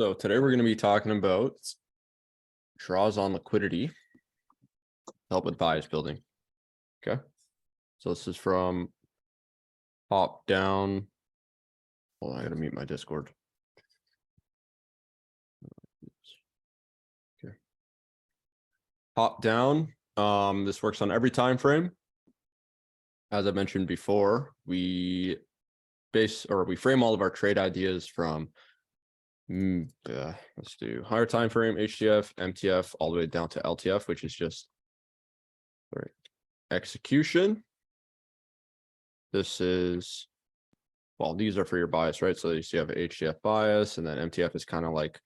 So today we're going to be talking about draws on liquidity to help with bias building. Okay. So this is from top down. Well, I got to mute my Discord. Okay. Top down. This works on every time frame. As I mentioned before, we frame all of our trade ideas from let's do higher time frame, HTF, MTF, all the way down to LTF, which is just execution. This is, well, these are for your bias, right? So you have an HTF bias, and then MTF is kind of like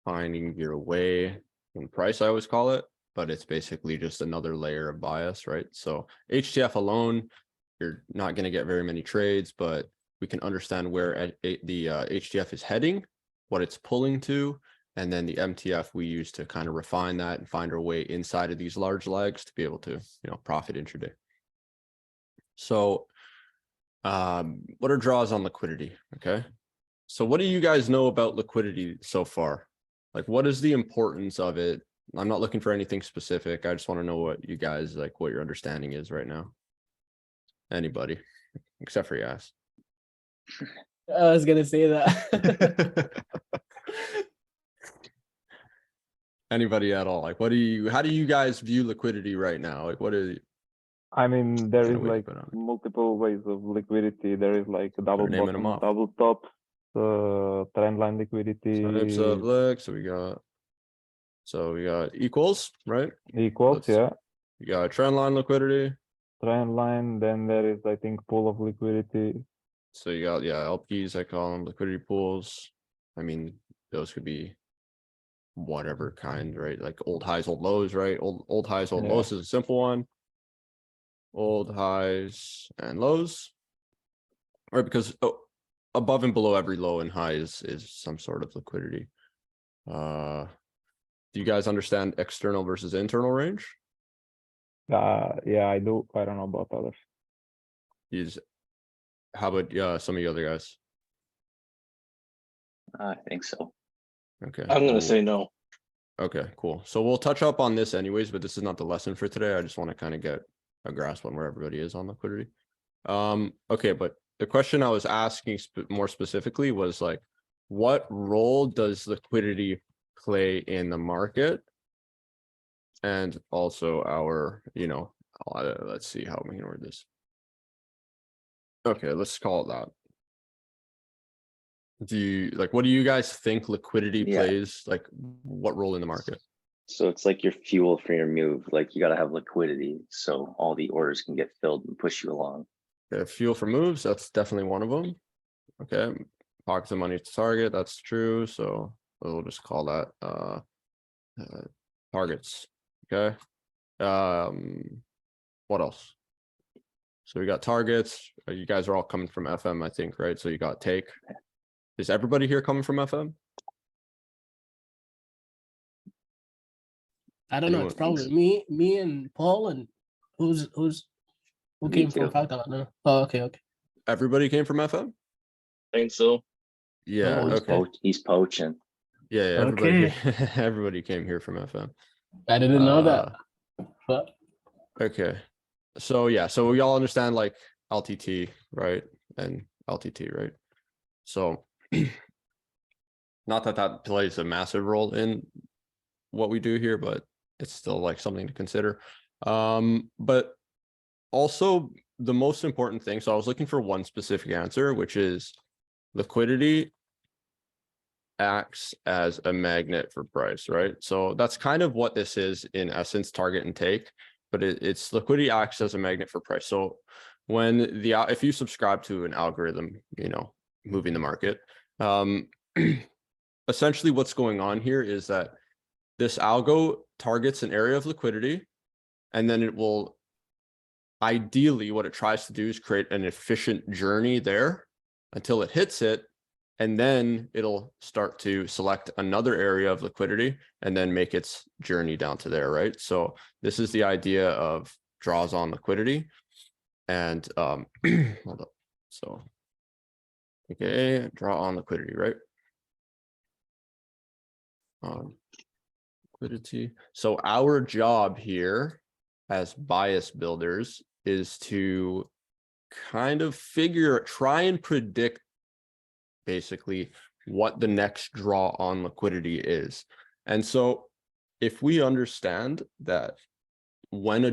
finding your way in price, I always call it, but it's basically just another layer of bias, right? So HTF alone, you're not going to get very many trades, but we can understand where the HTF is heading, what it's pulling to, and then the MTF we use to kind of refine that and find our way inside of these large legs to be able to, profit intraday. So what are draws on liquidity? Okay. So what do you guys know about liquidity so far? Like, what is the importance of it? I'm not looking for anything specific. I just want to know what you guys, like, what your understanding is right now. Anybody, except for Yas. I was gonna say that. Anybody at all? Like, how do you guys view liquidity right now? Like, what is? I mean, there is like multiple ways of liquidity. There is like double bottom, double top, trend line liquidity. Types of look. So we got equals, right? Equals, yeah. You got trend line liquidity. Trend line. Then there is, I think, pool of liquidity. So you got, LPs, I call them liquidity pools. I mean, those could be whatever kind, right? Like old highs, old lows, right? Old highs, old lows is a simple one. Old highs and lows, right? Because above and below every low and high is some sort of liquidity. Do you guys understand external versus internal range? Yeah, I do. I don't know about others. How about some of the other guys? I think so. Okay. I'm going to say no. Okay, cool. So we'll touch up on this anyways, but this is not the lesson for today. I just want to kind of get a grasp on where everybody is on liquidity. Okay, but the question I was asking more specifically was like, what role does liquidity play in the market? And also our, let's see how we can word this. Okay, let's call it that. What do you guys think liquidity plays? Like, what role in the market? So it's like your fuel for your move. Like, you got to have liquidity so all the orders can get filled and push you along. Okay, fuel for moves, that's definitely one of them. Okay, pockets of money to target, that's true. So we'll just call that targets. Okay. What else? So we got targets. You guys are all coming from FM, I think, right? So you got take. Is everybody here coming from FM? I don't know. It's probably me and Paul, and who came from Falcon? No. Oh, okay. Everybody came from FM? I think so. Yeah. Okay. He's poaching. Yeah. Everybody, everybody came here from FM. I didn't know that. But okay. So yeah. So we all understand like LTT, right? And LTT, right? So not that plays a massive role in what we do here, but it's still like something to consider. But also the most important thing, so I was looking for one specific answer, which is liquidity acts as a magnet for price, right? So that's kind of what this is in essence, target and take, but it's liquidity acts as a magnet for price. So when if you subscribe to an algorithm, moving the market, essentially what's going on here is that this algo targets an area of liquidity, and then it will ideally, what it tries to do is create an efficient journey there until it hits it, and then it'll start to select another area of liquidity and then make its journey down to there, right? So this is the idea of draws on liquidity. And hold up. So okay, draw on liquidity, right? Liquidity. So our job here as bias builders is to kind of try and predict basically what the next draw on liquidity is. And so if we understand that when a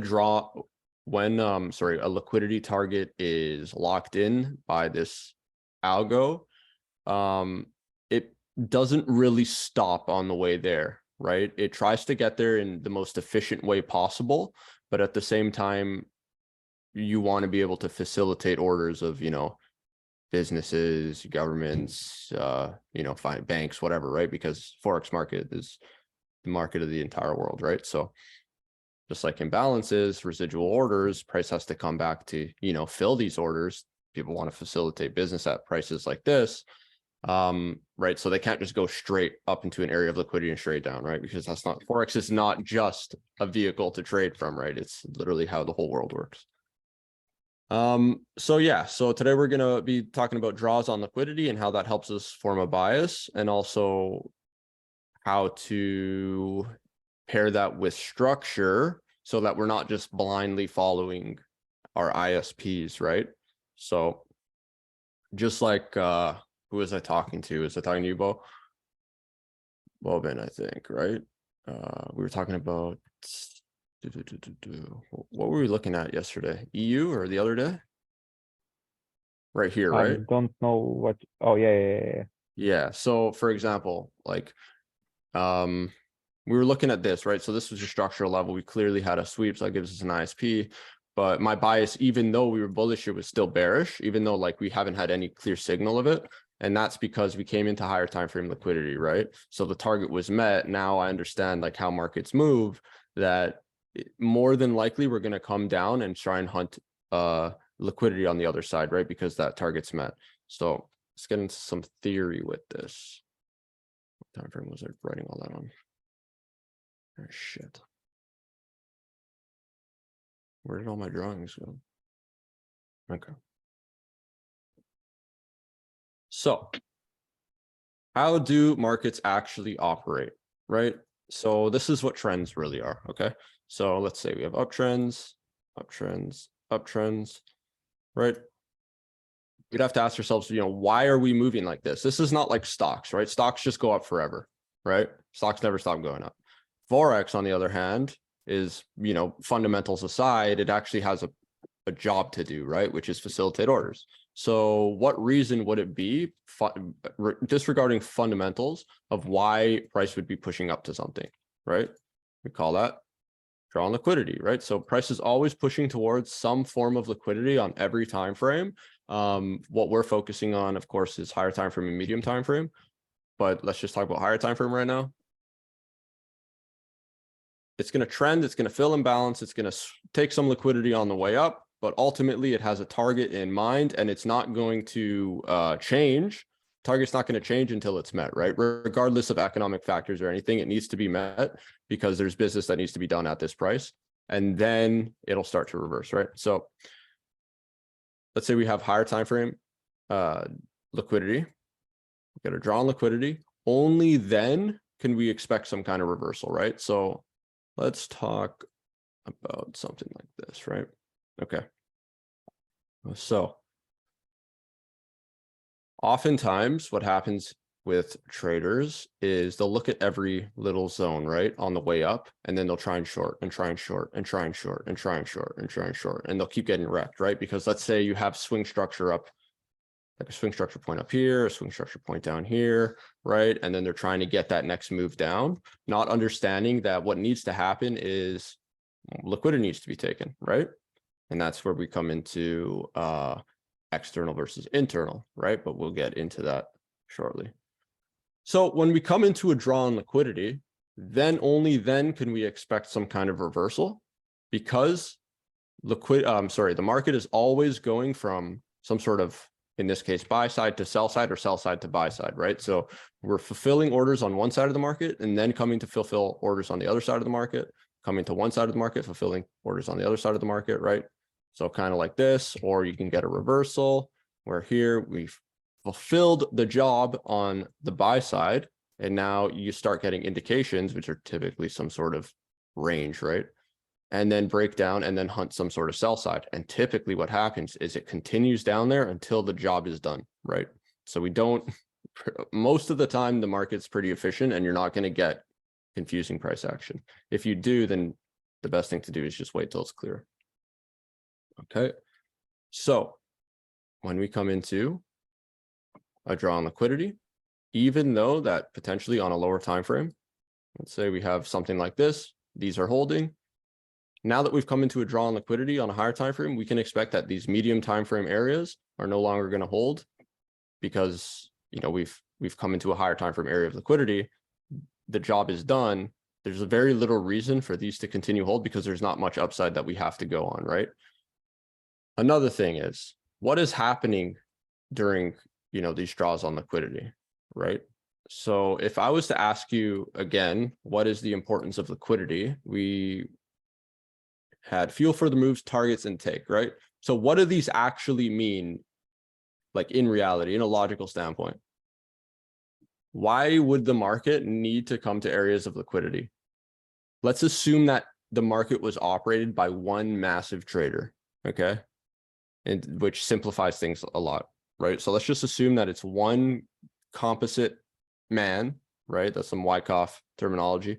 liquidity target is locked in by this algo, it doesn't really stop on the way there, right? It tries to get there in the most efficient way possible, but at the same time, you want to be able to facilitate orders of, businesses, governments, banks, whatever, right? Because Forex market is the market of the entire world, right? So just like imbalances, residual orders, price has to come back to, fill these orders. People want to facilitate business at prices like this, right? So they can't just go straight up into an area of liquidity and straight down, right? Because Forex is not just a vehicle to trade from, right? It's literally how the whole world works. So today we're going to be talking about draws on liquidity and how that helps us form a bias, and also how to pair that with structure so that we're not just blindly following our ISPs, right? So just like, who was I talking to? Was I talking to you, Bo? Bobin, I think, right? We were talking about, what were we looking at yesterday? EU or the other day? Right here, right? I don't know what. Oh, yeah. Yeah. So for example, like, we were looking at this, right? So this was your structural level. We clearly had a sweep, so that gives us an ISP. But my bias, even though we were bullish, it was still bearish, even though like we haven't had any clear signal of it. And that's because we came into higher time frame liquidity, right? So the target was met. Now I understand like how markets move, that more than likely we're going to come down and try and hunt liquidity on the other side, right? Because that target's met. So let's get into some theory with this. What time frame was I writing all that on? Oh, shit. Where did all my drawings go? Okay. So how do markets actually operate, right? So this is what trends really are, okay? So let's say we have uptrends, uptrends, uptrends, right? We'd have to ask ourselves, why are we moving like this? This is not like stocks, right? Stocks just go up forever, right? Stocks never stop going up. Forex, on the other hand, is, fundamentals aside, it actually has a job to do, right? Which is facilitate orders. So what reason would it be, disregarding fundamentals, of why price would be pushing up to something, right? We call that draw on liquidity, right? So price is always pushing towards some form of liquidity on every time frame. What we're focusing on, of course, is higher time frame and medium time frame. But let's just talk about higher time frame right now. It's going to trend, it's going to fill imbalance, it's going to take some liquidity on the way up, but ultimately it has a target in mind, and it's not going to change. Target's not going to change until it's met, right? Regardless of economic factors or anything, it needs to be met because there's business that needs to be done at this price, and then it'll start to reverse, right? So let's say we have higher time frame liquidity. We got to draw on liquidity. Only then can we expect some kind of reversal, right? So let's talk about something like this, right? Okay. So oftentimes what happens with traders is they'll look at every little zone, right, on the way up, and then they'll try and short and try and short and try and short and try and short and try and short, and they'll keep getting wrecked, right? Because let's say you have swing structure up, like a swing structure point up here, a swing structure point down here, right? And then they're trying to get that next move down, not understanding that what needs to happen is liquidity needs to be taken, right? And that's where we come into external versus internal, right? But we'll get into that shortly. So when we come into a draw on liquidity, then only then can we expect some kind of reversal, because the market is always going from some sort of, in this case, buy side to sell side, or sell side to buy side, right? So we're fulfilling orders on one side of the market and then coming to fulfill orders on the other side of the market, coming to one side of the market, fulfilling orders on the other side of the market, right? So kind of like this, or you can get a reversal where here we've fulfilled the job on the buy side, And now you start getting indications, which are typically some sort of range, right? And then break down and then hunt some sort of sell side. And typically what happens is it continues down there until the job is done, right? So we don't, most of the time, the market's pretty efficient and you're not going to get confusing price action. If you do, then the best thing to do is just wait till it's clear. Okay. So when we come into a draw on liquidity, even though that potentially on a lower time frame, let's say we have something like this, these are holding. Now that we've come into a draw on liquidity on a higher time frame, we can expect that these medium time frame areas are no longer going to hold because, you know, we've come into a higher time frame area of liquidity. The job is done. There's a very little reason for these to continue hold because there's not much upside that we have to go on, right? Another thing is what is happening during, you know, these draws on liquidity, right? So if I was to ask you again, what is the importance of liquidity? We had fuel for the moves, targets, and take, right? So what do these actually mean, like in reality, in a logical standpoint? Why would the market need to come to areas of liquidity? Let's assume that the market was operated by one massive trader, okay? And which simplifies things a lot, right? So let's just assume that it's one composite man, right? That's some Wyckoff terminology.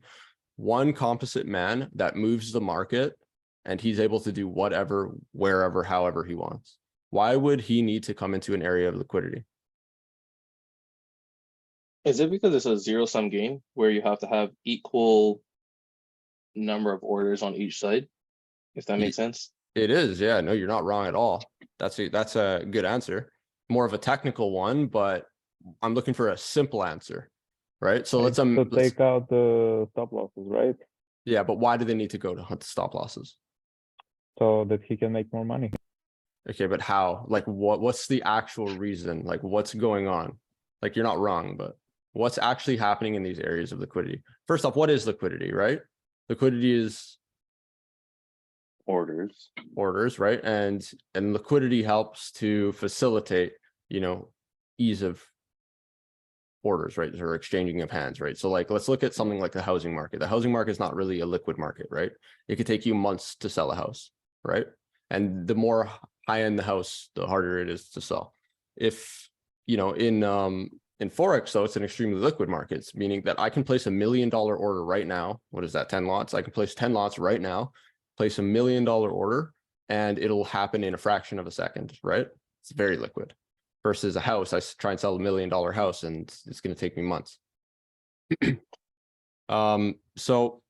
One composite man that moves the market and he's able to do whatever, wherever, however he wants. Why would he need to come into an area of liquidity? Is it because it's a zero-sum game where you have to have equal number of orders on each side? If that makes sense. It is, yeah. No, you're not wrong at all. That's a good answer. More of a technical one, but I'm looking for a simple answer, right? So let's take out the stop losses, right? Yeah, but why do they need to go to hunt the stop losses? So that he can make more money. Okay, but how? Like what's the actual reason? Like what's going on? Like you're not wrong, but what's actually happening in these areas of liquidity? First off, what is liquidity, right? Liquidity is orders, right? And liquidity helps to facilitate, you know, ease of orders, right? Or exchanging of hands, right? So like, let's look at something like the housing market. The housing market is not really a liquid market, right? It could take you months to sell a house, right? And the more high end the house, the harder it is to sell. If, you know, in Forex, though, it's an extremely liquid market, meaning that I can place $1 million order right now. What is that? 10 lots. I can place 10 lots right now, place $1 million order, and it'll happen in a fraction of a second, right? It's very liquid. Versus a house, I try and sell $1 million house, and it's going to take me months. So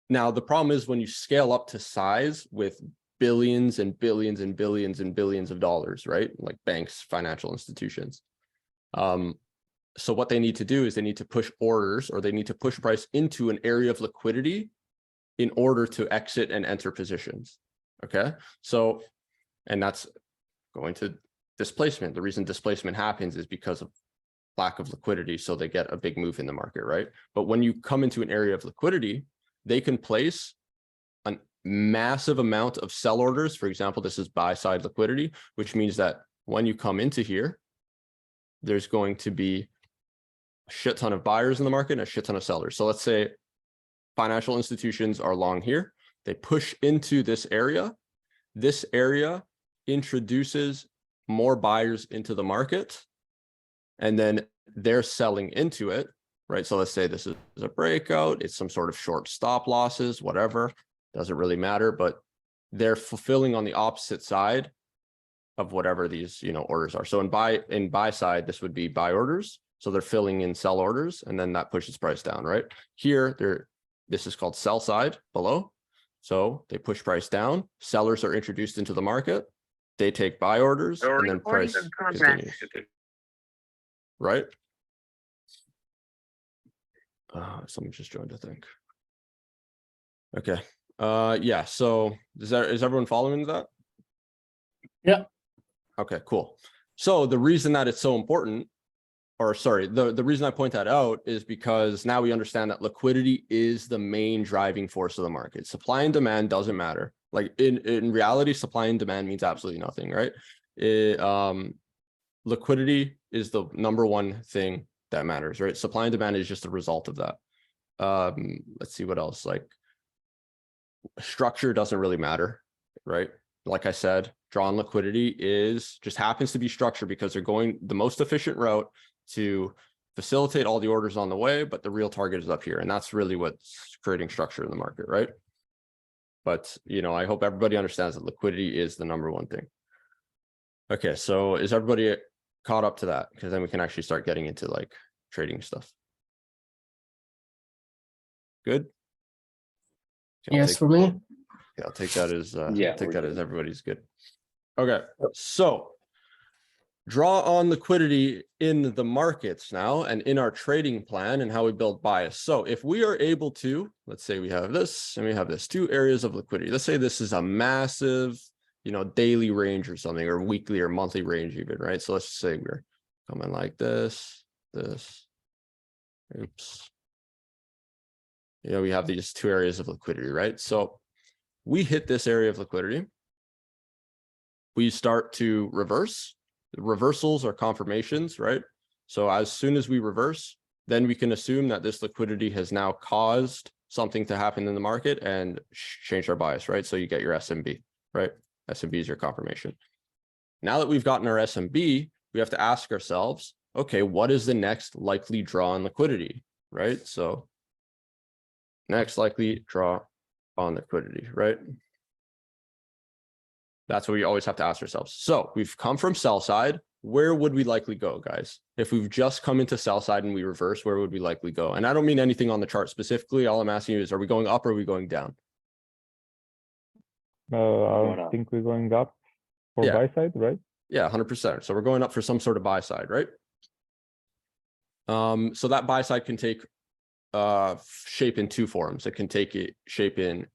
now the problem is when you scale up to size with billions and billions and billions and billions of dollars, right? Like banks, financial institutions. So what they need to do is they need to push orders, or they need to push price into an area of liquidity in order to exit and enter positions. Okay. So, and that's going to displacement. The reason displacement happens is because of lack of liquidity. So they get a big move in the market, right? But when you come into an area of liquidity, they can place a massive amount of sell orders. For example, this is buy side liquidity, which means that when you come into here, there's going to be a shit ton of buyers in the market and a shit ton of sellers. So let's say financial institutions are long here. They push into this area. This area introduces more buyers into the market, and then they're selling into it, right? So let's say this is a breakout. It's some sort of short stop losses, whatever. Doesn't really matter, but they're fulfilling on the opposite side of whatever these, you know, orders are. So in buy side, this would be buy orders. So they're filling in sell orders, and then that pushes price down, right? Here, this is called sell side below. So they push price down. Sellers are introduced into the market. They take buy orders, and then price continues. Right? Someone just joined, I think. Okay. Yeah. So is everyone following that? Yeah. Okay, cool. So the reason that it's so important, or sorry, the reason I point that out is because now we understand that liquidity is the main driving force of the market. Supply and demand doesn't matter. Like in reality, supply and demand means absolutely nothing, right? Liquidity is the number one thing that matters, right? Supply and demand is just a result of that. Let's see what else. Like structure doesn't really matter, right? Like I said, draw on liquidity is just happens to be structured because they're going the most efficient route to facilitate all the orders on the way, but the real target is up here. And that's really what's creating structure in the market, right? But, you know, I hope everybody understands that liquidity is the number one thing. Okay, so is everybody caught up to that? Because then we can actually start getting into like trading stuff. Good? Okay, Yes, for me. Yeah, I'll take that as Yeah, I'll take we're that good. as everybody's good. Okay, so draw on liquidity in the markets now and in our trading plan and how we build bias. So if we are able to, let's say we have this and we have this, 2 areas of liquidity. Let's say this is a massive, you know, daily range or something, or weekly or monthly range even, right? So let's say we're coming like this, oops. You know, we have these 2 areas of liquidity, right? So we hit this area of liquidity. We start to reverse. Reversals are confirmations, right? So as soon as we reverse, then we can assume that this liquidity has now caused something to happen in the market and change our bias, right? So you get your SMB, right? SMB is your confirmation. Now that we've gotten our SMB, we have to ask ourselves, okay, what is the next likely draw on liquidity, right? So next likely draw on liquidity, right? That's what we always have to ask ourselves. So we've come from sell side. Where would we likely go, guys? If we've just come into sell side and we reverse, where would we likely go? And I don't mean anything on the chart specifically. All I'm asking you is, are we going up or are we going down? I think we're going up for buy side, right? Yeah, 100%. So we're going up for some sort of buy side, right? So that buy side can take shape in 2 forms. It can take shape in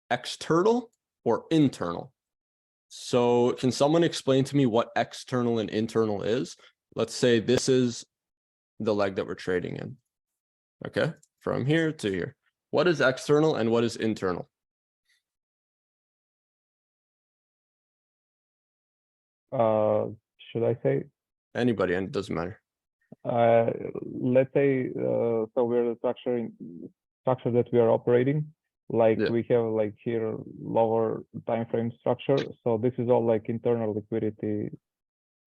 external or internal. So can someone explain to me what external and internal is? Let's say this is the leg that we're trading in. Okay, from here to here. What is external and what is internal? Should I say? Anybody, and it doesn't matter. Let's say so we're the structure that we are operating. Like we have like here lower time frame structure. So this is all like internal liquidity,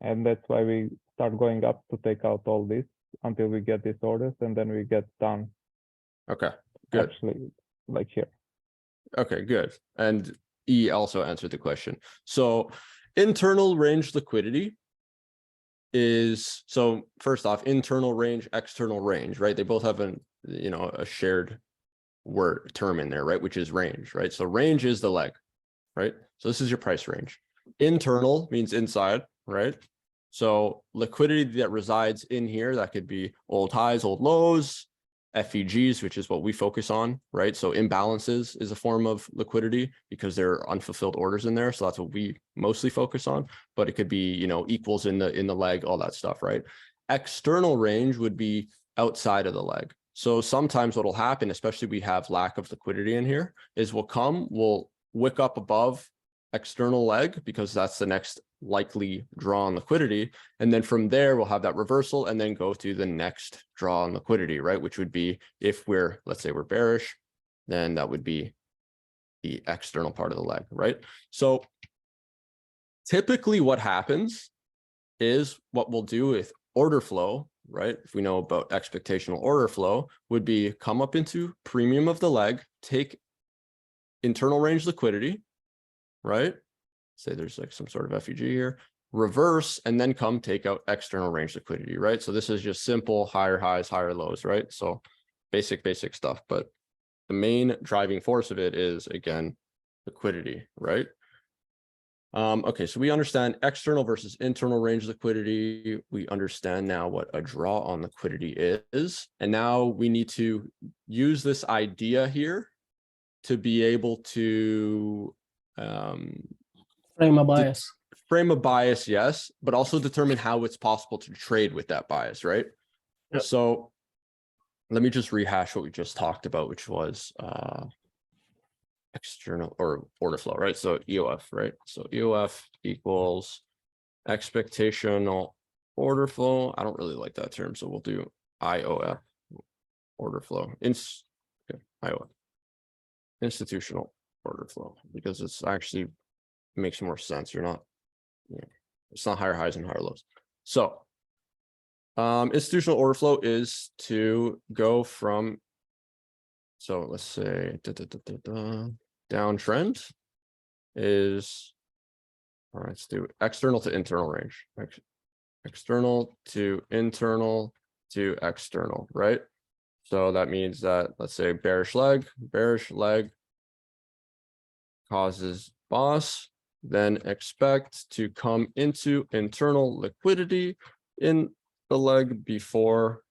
and that's why we start going up to take out all this until we get these orders, and then we get done. Okay, good. Actually, like here. Okay, good. And E also answered the question. So internal range liquidity is, so first off, internal range, external range, right? They both have a, you know, a shared word term in there, right? Which is range, right? So range is the leg, right? So this is your price range. Internal means inside, right? So liquidity that resides in here, that could be old highs, old lows, FEGs, which is what we focus on, right? So imbalances is a form of liquidity because there are unfulfilled orders in there. So that's what we mostly focus on, but it could be, you know, equals in the leg, all that stuff, right? External range would be outside of the leg. So sometimes what'll happen, especially we have lack of liquidity in here, is we'll wick up above external leg because that's the next likely draw on liquidity. And then from there, we'll have that reversal and then go to the next draw on liquidity, right? Which would be if we're, let's say we're bearish, then that would be the external part of the leg, right? So typically what happens is what we'll do with order flow, right? If we know about expectational order flow, would be come up into premium of the leg, take internal range liquidity, right? Say there's like some sort of FEG here, reverse, and then come take out external range liquidity, right? So this is just simple higher highs, higher lows, right? So basic stuff, but the main driving force of it is, again, liquidity, right? Okay, so we understand external versus internal range liquidity. We understand now what a draw on liquidity is. And now we need to use this idea here to be able to frame a bias. Frame a bias, yes, but also determine how it's possible to trade with that bias, right? Yep. So let me just rehash what we just talked about, which was external or order flow, right? So EOF, right? So EOF equals expectational order flow. I don't really like that term, so we'll do IOF order flow. IOF. Institutional order flow, because it's actually makes more sense. You're not, it's not higher highs and higher lows. So institutional order flow is to go from, so let's say downtrend is, all right, let's do external to internal range. External to internal to external, right? So that means that, let's say bearish leg causes boss, then expect to come into internal liquidity in the leg before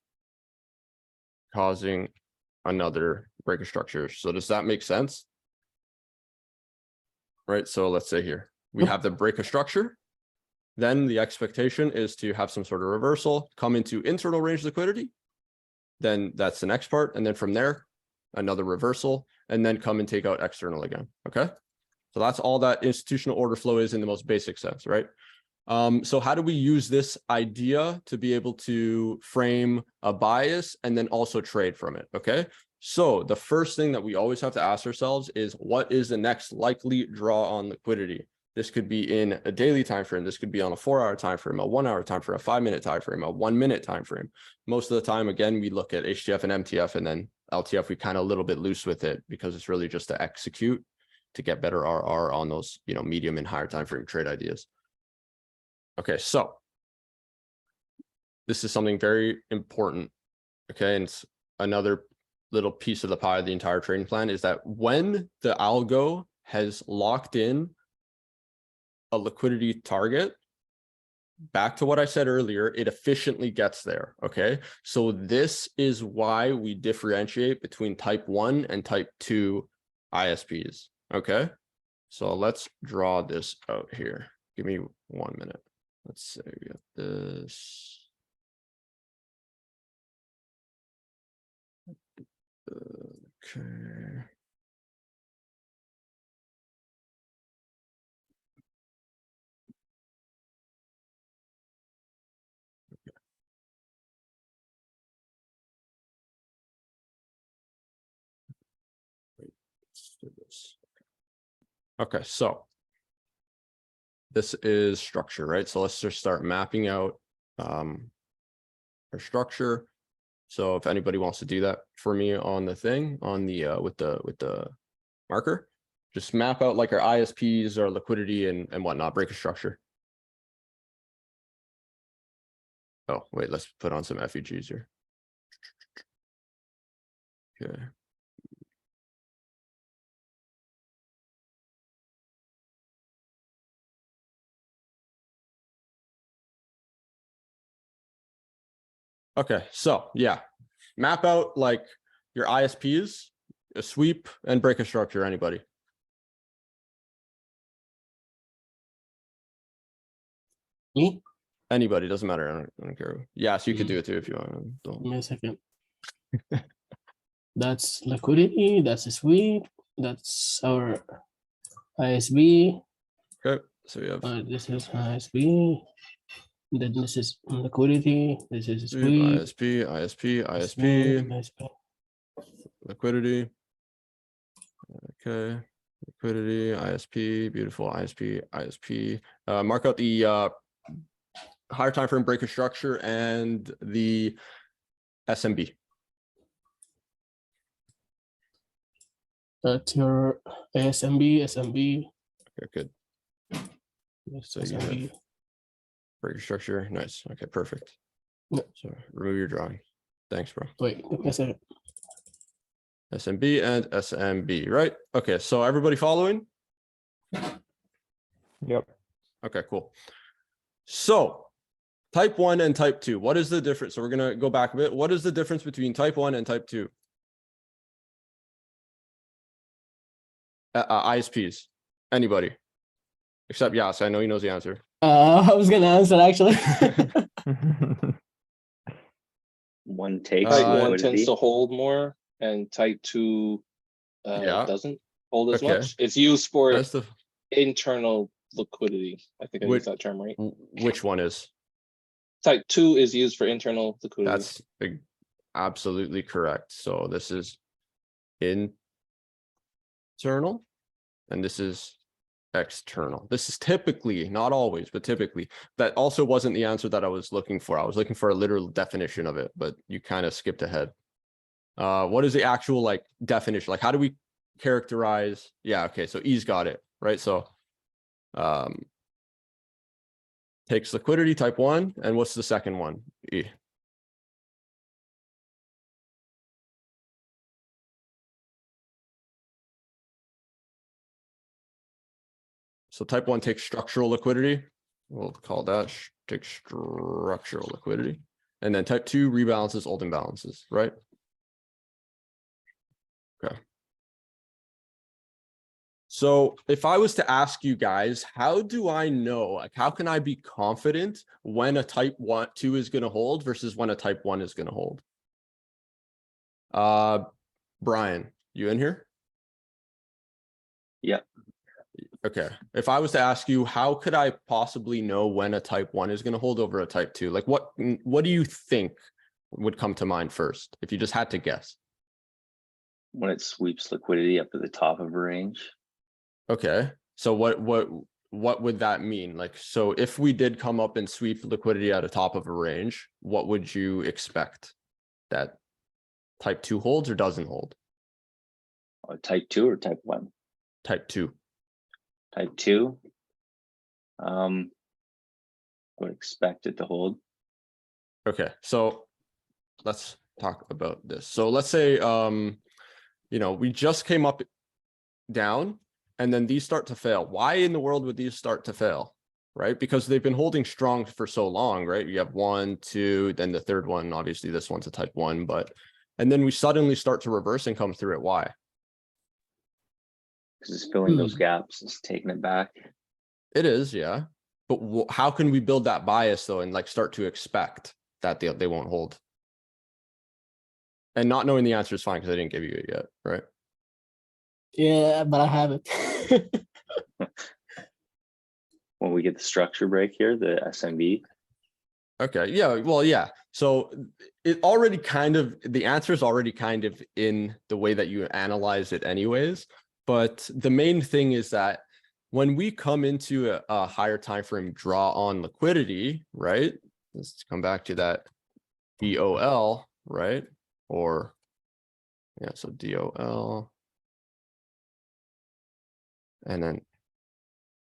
causing another break of structure. So does that make sense? Right, so let's say here we have the break of structure. Then the expectation is to have some sort of reversal, come into internal range liquidity. Then that's the next part. And then from there, another reversal, and then come and take out external again. Okay. So that's all that institutional order flow is in the most basic sense, right? So how do we use this idea to be able to frame a bias and then also trade from it? Okay. So the first thing that we always have to ask ourselves is, what is the next likely draw on liquidity? This could be in a daily time frame. This could be on a 4-hour time frame, a 1-hour time frame, a 5-minute time frame, a 1-minute time frame. Most of the time, again, we look at HTF and MTF, and then LTF, we kind of a little bit loose with it because it's really just to execute to get better RR on those, medium and higher time frame trade ideas. Okay, so this is something very important. Okay, and it's another little piece of the pie of the entire trading plan is that when the algo has locked in a liquidity target, back to what I said earlier, it efficiently gets there. Okay, so this is why we differentiate between type 1 and type 2 ISPs. Okay, so let's draw this out here. Give me 1 minute. Let's say we got this. Okay. Let's do this. Okay, so this is structure, right? So let's just start mapping out our structure. So if anybody wants to do that for me on the thing, on the with the marker, just map out like our ISPs, our liquidity and whatnot, break a structure. Oh, wait, let's put on some FEGs here. Okay. Okay, so yeah, map out like your ISPs, a sweep and break a structure, anybody. Me? Anybody, doesn't matter. I don't care. Yeah, so you could do it too if you want. Give me a second. That's liquidity. That's a sweep. That's our ISB. Okay, so we have This is ISB. Then this is liquidity. This is a sweep, sweep. ISP, liquidity. Okay, liquidity, ISP, beautiful, ISP. Mark out the higher time frame breaker structure and the SMB. That's your SMB. Okay, good. So you SMB. have breaker structure. Nice. Okay, perfect. Yeah. So remove your drawing. Thanks, bro. Wait, give me a second. SMB and SMB, right? Okay, so everybody following? Yep. Okay, cool. So type 1 and type 2, what is the difference? So we're going to go back a bit. What is the difference between type 1 and type 2? ISPs. Anybody? Except Yas, I know he knows the answer. I was gonna answer actually. One takes. Type Uh, 1 liquidity. tends to hold more, and type 2 Yeah. doesn't hold as Okay. much. It's used for That's the internal liquidity. I think I used that term right. which one is? Type 2 is used for internal liquidity. That's absolutely correct. So this is internal, and this is external. This is typically, not always, but typically. That also wasn't the answer that I was looking for. I was looking for a literal definition of it, but you kind of skipped ahead. What is the actual like definition? Like, how do we characterize? Yeah, okay, so E's got it, right? So takes liquidity type 1, and what's the second one? E. So type 1 takes structural liquidity. We'll call that takes structural liquidity. And then type 2 rebalances old imbalances, right? Okay. So if I was to ask you guys, how do I know, like, how can I be confident when a type 2 is going to hold versus when a type 1 is going to hold? Brian, you in here? Yeah. Okay. If I was to ask you, how could I possibly know when a type 1 is going to hold over a type 2? Like, what do you think would come to mind first if you just had to guess? When it sweeps liquidity up to the top of a range. Okay. So what would that mean? Like, so if we did come up and sweep liquidity at the top of a range, what would you expect? That type 2 holds or doesn't hold? Type 2 or type 1? Type 2. Type 2. I would expect it to hold. Okay. So let's talk about this. So let's say, you know, we just came up down and then these start to fail. Why in the world would these start to fail? Right? Because they've been holding strong for so long, right? You have 1, 2, then the third one, obviously this one's a type 1, but, and then we suddenly start to reverse and come through it. Why? Because it's filling those gaps, it's taking it back. It is, yeah. But how can we build that bias though and like start to expect that they won't hold? And not knowing the answer is fine because I didn't give you it yet, right? Yeah, but I haven't. When we get the structure break here, the SMB. Okay, yeah, well, yeah. So it already kind of, the answer is already kind of in the way that you analyze it anyways. But the main thing is that when we come into a higher time frame draw on liquidity, right? Let's come back to that DOL, right? Or yeah, so DOL. And then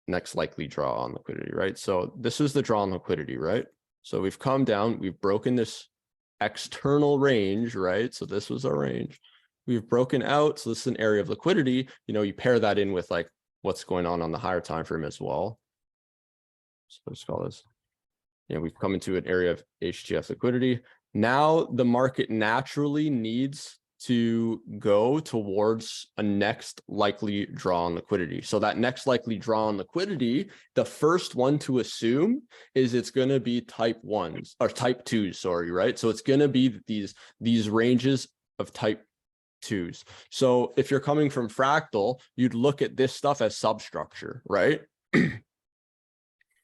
next likely draw on liquidity, right? So this is the draw on liquidity, right? So we've come down, we've broken this external range, right? So this was our range. We've broken out. So this is an area of liquidity. You know, you pair that in with like what's going on the higher time frame as well. So let's call this. Yeah, we've come into an area of HTF liquidity. Now the market naturally needs to go towards a next likely draw on liquidity. So that next likely draw on liquidity, the first one to assume is it's going to be type 1s or type 2s, sorry, right? So it's going to be these ranges of type 2s. So if you're coming from fractal, you'd look at this stuff as substructure, right?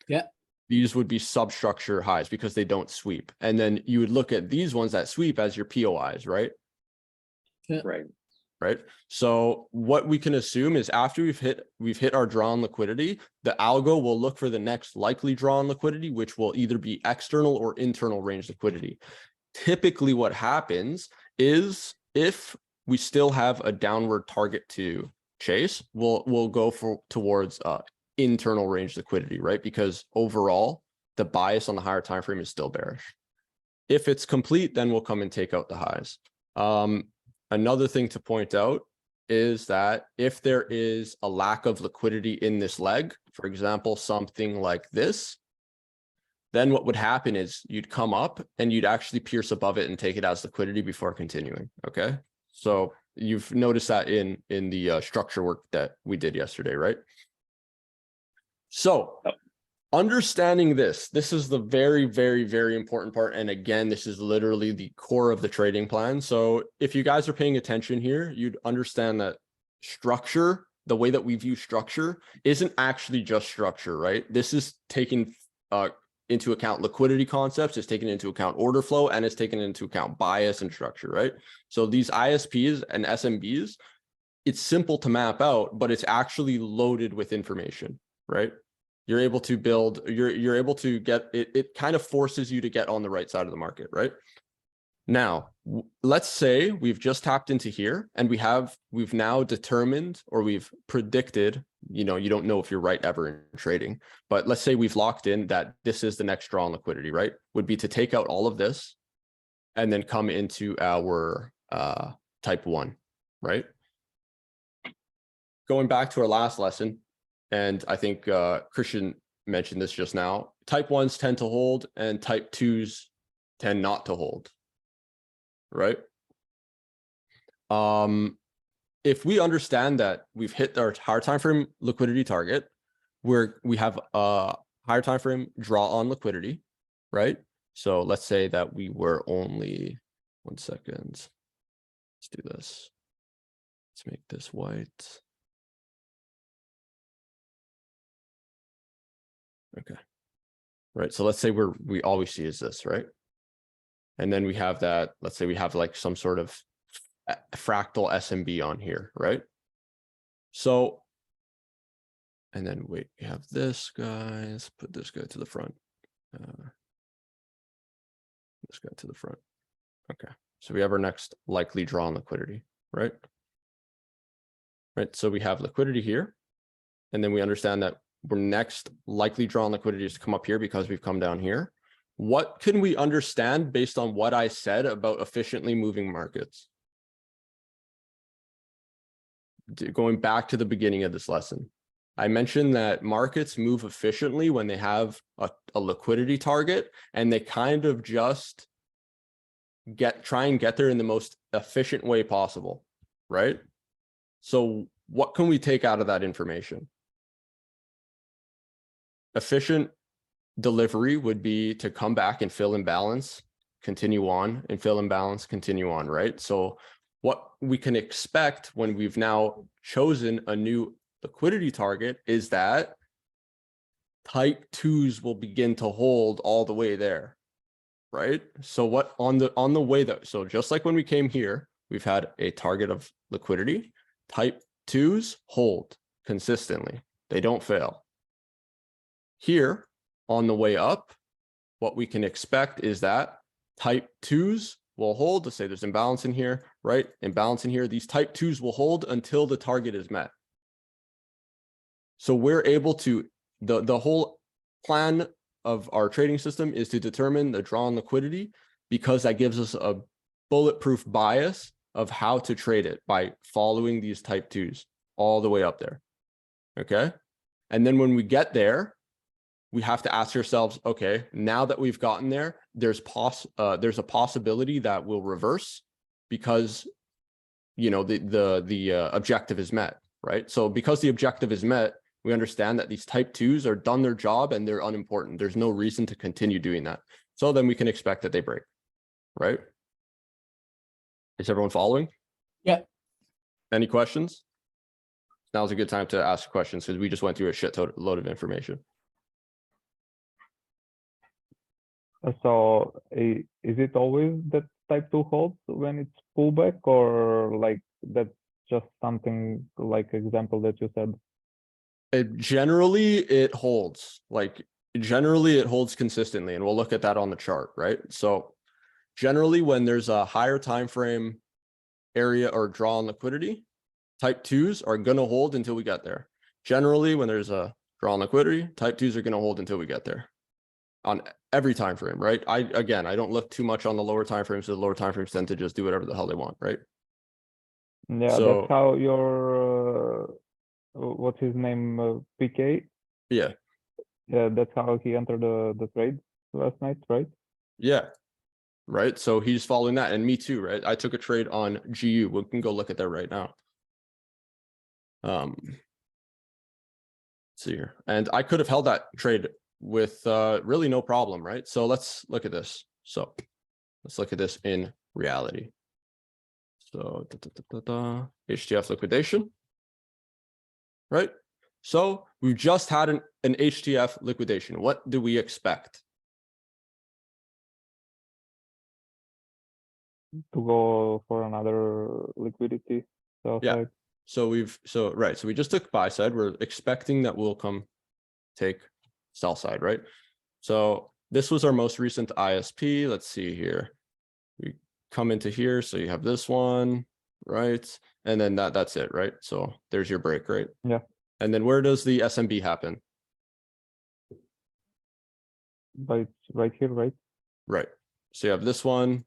Yeah. These would be substructure highs because they don't sweep. And then you would look at these ones that sweep as your POIs, right? Yeah. Right. So what we can assume is after we've hit our draw on liquidity, the algo will look for the next likely draw on liquidity, which will either be external or internal range liquidity. Typically what happens is if we still have a downward target to chase, we'll go towards internal range liquidity, right? Because overall the bias on the higher time frame is still bearish. If it's complete, then we'll come and take out the highs. Another thing to point out is that if there is a lack of liquidity in this leg, for example, something like this, then what would happen is you'd come up and you'd actually pierce above it and take it as liquidity before continuing. Okay. So you've noticed that in the structure work that we did yesterday, right? So understanding this is the very, very, very important part. And again, this is literally the core of the trading plan. So if you guys are paying attention here, you'd understand that structure, the way that we view structure, isn't actually just structure, right? This is taken into account liquidity concepts, it's taken into account order flow, and it's taken into account bias and structure, right? So these ISPs and SMBs, it's simple to map out, but it's actually loaded with information, right? You're able to build, you're able to get, it kind of forces you to get on the right side of the market, right? Now, let's say we've just tapped into here and we've now determined, or we've predicted, you know, you don't know if you're right ever in trading, but let's say we've locked in that this is the next draw on liquidity, right? Would be to take out all of this and then come into our type 1, right? Going back to our last lesson, and I think Christian mentioned this just now, type 1s tend to hold and type 2s tend not to hold. Right? If we understand that we've hit our higher time frame liquidity target, where we have a higher time frame draw on liquidity, right? So let's say that we were only 1 second. Let's do this. Let's make this white. Okay. Right. So let's say we all we see is this, right? And then we have that, let's say we have like some sort of fractal SMB on here, right? So, and then wait, we have this guy, let's put this guy to the front. This guy to the front. Okay, so we have our next likely draw on liquidity, right? Right, so we have liquidity here, and then we understand that we're next likely draw on liquidity is to come up here because we've come down here. What can we understand based on what I said about efficiently moving markets? Going back to the beginning of this lesson, I mentioned that markets move efficiently when they have a liquidity target, and they kind of just try and get there in the most efficient way possible, right? So what can we take out of that information? Efficient delivery would be to come back and fill imbalance, continue on, and fill imbalance, continue on, right? So what we can expect when we've now chosen a new liquidity target is that type 2s will begin to hold all the way there, right? So what on the way that, so just like when we came here, we've had a target of liquidity, type 2s hold consistently. They don't fail. Here, on the way up, what we can expect is that type 2s will hold. Let's say there's imbalance in here, right? Imbalance in here. These type 2s will hold until the target is met. So we're able to, the whole plan of our trading system is to determine the draw on liquidity, because that gives us a bulletproof bias of how to trade it by following these type 2s all the way up there. Okay. And then when we get there, we have to ask ourselves, okay, now that we've gotten there, there's a possibility that will reverse because, you know, the objective is met, right? So because the objective is met, we understand that these type 2s are done their job and they're unimportant. There's no reason to continue doing that. So then we can expect that they break, right? Is everyone following? Yeah. Any questions? Now's a good time to ask questions because we just went through a shit load of information. So is it always that type 2 holds when it's pullback, or like that's just something like example that you said? Generally, it holds. Like generally, it holds consistently, and we'll look at that on the chart, right? So generally, when there's a higher time frame area or draw on liquidity, type 2s are going to hold until we get there. Generally, when there's a draw on liquidity, type 2s are going to hold until we get there. On every time frame, right? I don't look too much on the lower time frames, so the lower time frames tend to just do whatever the hell they want, right? Yeah, so, that's how your what's his name, PK? Yeah, that's how he entered the trade last night, right? Yeah, right. So he's following that, and me too, right? I took a trade on GU. We can go look at that right now. Let's see here, and I could have held that trade with really no problem, right? So let's look at this. So let's look at this in reality. So HTF liquidation, right? So we've just had an HTF liquidation. What do we expect? to go for another liquidity sell Yeah. side. So we just took buy side. We're expecting that we'll come take sell side, right? So this was our most recent ISP. Let's see here. We come into here. So you have this one, right? And then that's it, right? So there's your break, right? Yeah. And then where does the SMB happen? But it's right here, right? Right. So you have this one,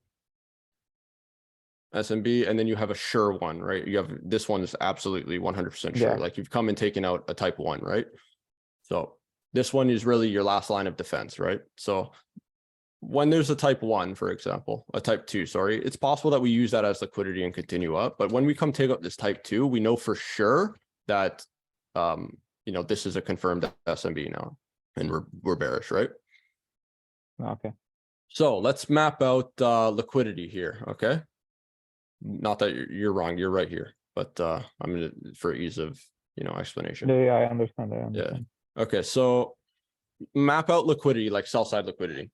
SMB, and then you have a sure one, right? You have this one is absolutely 100% sure. Yeah. Like you've come and taken out a type 1, right? So this one is really your last line of defense, right? So when there's a type 1, for example, a type 2, sorry, it's possible that we use that as liquidity and continue up. But when we come take out this type 2, we know for sure that, this is a confirmed SMB now, and we're bearish, right? Okay. So let's map out liquidity here, okay? Not that you're wrong, you're right here, but I'm gonna, for ease of explanation. Yeah, I understand. I understand. Okay, so map out liquidity, like sell side liquidity.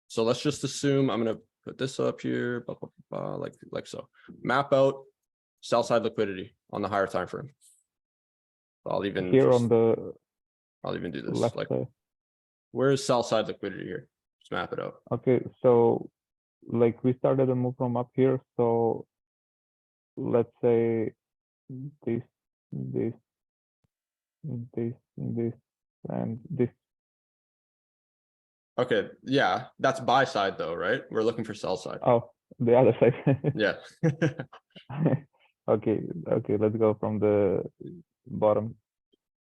So let's just assume I'm gonna put this up here, blah, blah, blah, like so. Map out sell side liquidity on the higher time frame. I'll even Here on the I'll even do this. left Like, side. where is sell side liquidity here? Just map it out. Okay, so like we started a move from up here. So let's say this, and this. Okay, yeah, that's buy side though, right? We're looking for sell side. Oh, the other side. Yeah. Okay, let's go from the bottom.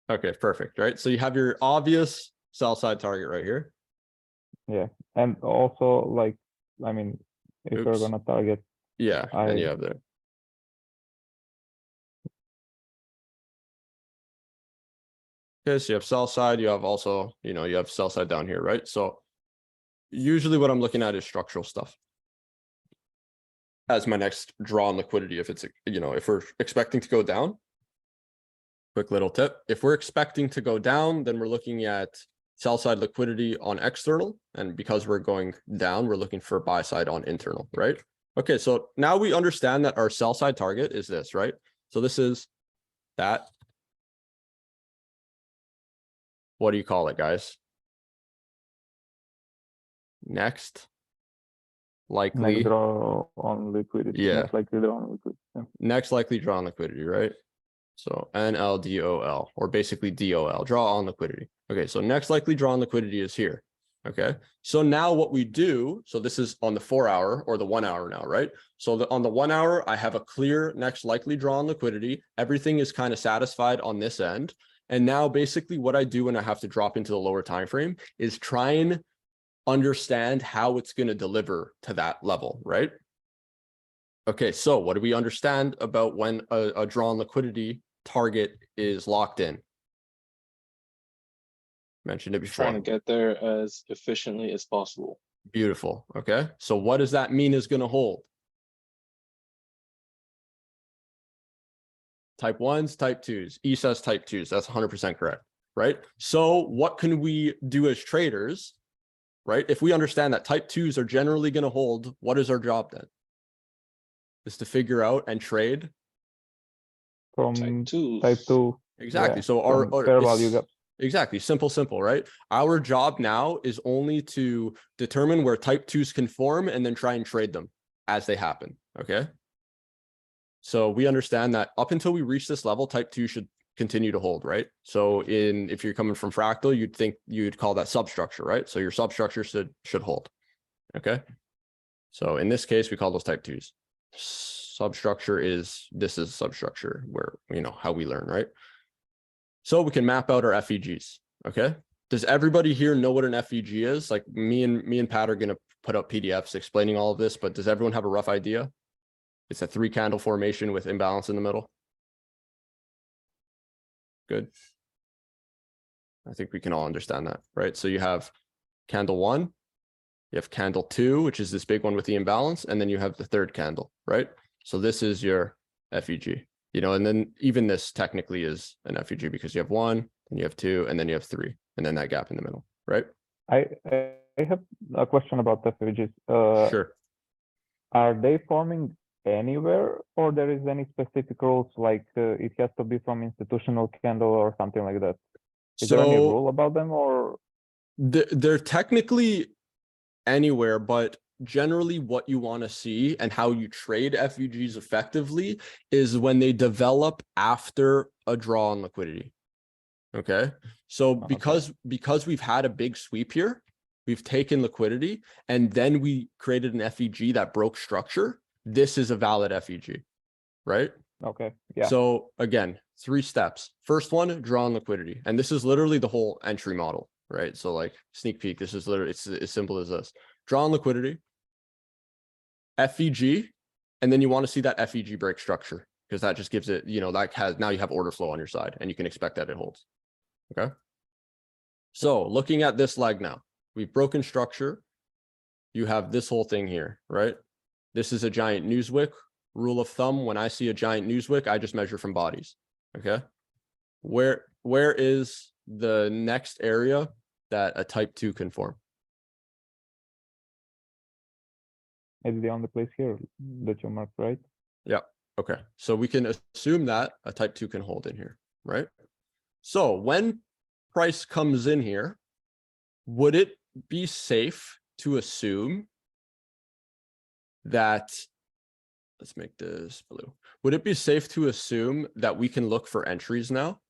Okay, perfect, right? So you have your obvious sell side target right here. Yeah, and also like, I mean, if we're Oops. gonna target, Yeah, and you have there. Okay, so you have sell side, you have also, you have sell side down here, right? So usually what I'm looking at is structural stuff as my next draw on liquidity. If it's, if we're expecting to go down, quick little tip. If we're expecting to go down, then we're looking at sell side liquidity on external. And because we're going down, we're looking for buy side on internal, right? Okay, so now we understand that our sell side target is this, right? So this is that. What do you call it, guys? Next likely draw on liquidity. Yeah. Next likely draw on liquidity. Yeah. next likely draw on liquidity, right? So NLDOL, or basically DOL, draw on liquidity. Okay, so next likely draw on liquidity is here. Okay, so now what we do, so this is on the 4 hour or the 1 hour now, right? So on the 1 hour, I have a clear next likely draw on liquidity. Everything is kind of satisfied on this end. And now basically what I do when I have to drop into the lower time frame is try and understand how it's going to deliver to that level, right? Okay, so what do we understand about when a draw on liquidity target is locked in? Mentioned it before. Trying to get there as efficiently as possible. Beautiful. Okay, so what does that mean is going to hold? Type 1s, type 2s. E says type 2s. That's 100% correct, right? So what can we do as traders, right? If we understand that type 2s are generally going to hold, what is our job then? Is to figure out and trade From Type 2. type 2. exactly. Yeah, So our fair value gap. exactly simple, right? Our job now is only to determine where type 2s can form and then try and trade them as they happen. Okay. So we understand that up until we reach this level, type 2 should continue to hold, right? So if you're coming from fractal, you'd think you'd call that substructure, right? So your substructure should hold. Okay. So in this case, we call those type 2s. Substructure this is substructure where, how we learn, right? So we can map out our FEGs. Okay. Does everybody here know what an FEG is? Like me and Pat are going to put up PDFs explaining all of this, but does everyone have a rough idea? It's a 3 candle formation with imbalance in the middle. Good. I think we can all understand that, right? So you have candle 1, you have candle 2, which is this big one with the imbalance, and then you have the third candle, right? So this is your FEG, and then even this technically is an FEG because you have 1, and you have 2, and then you have 3, and then that gap in the middle, right? I have a question about FEGs. Sure. are they forming anywhere, or there is any specific rules like it has to be from institutional candle or something like that? Is there any So rule about them, or they're technically anywhere, but generally what you want to see and how you trade FVGs effectively is when they develop after a draw on liquidity. Okay. So Okay. because we've had a big sweep here, we've taken liquidity and then we created an FEG that broke structure. This is a valid FEG, right? okay, yeah, So again, 3 steps. First one, draw on liquidity. And this is literally the whole entry model, right? So like sneak peek, this is literally, it's as simple as this. Draw on liquidity, FEG, and then you want to see that FEG break structure because that just gives it, you know, that has, now you have order flow on your side and you can expect that it holds. Okay. So looking at this leg now, we've broken structure. You have this whole thing here, right? This is a giant news wick. Rule of thumb, when I see a giant news wick, I just measure from bodies. Okay. Where is the next area that a type 2 can form? it's the only place here that you marked, right? Yeah. Okay. So we can assume that a type 2 can hold in here, right? So when price comes in here, would it be safe to assume that, let's make this blue. Would it be safe to assume that we can look for entries now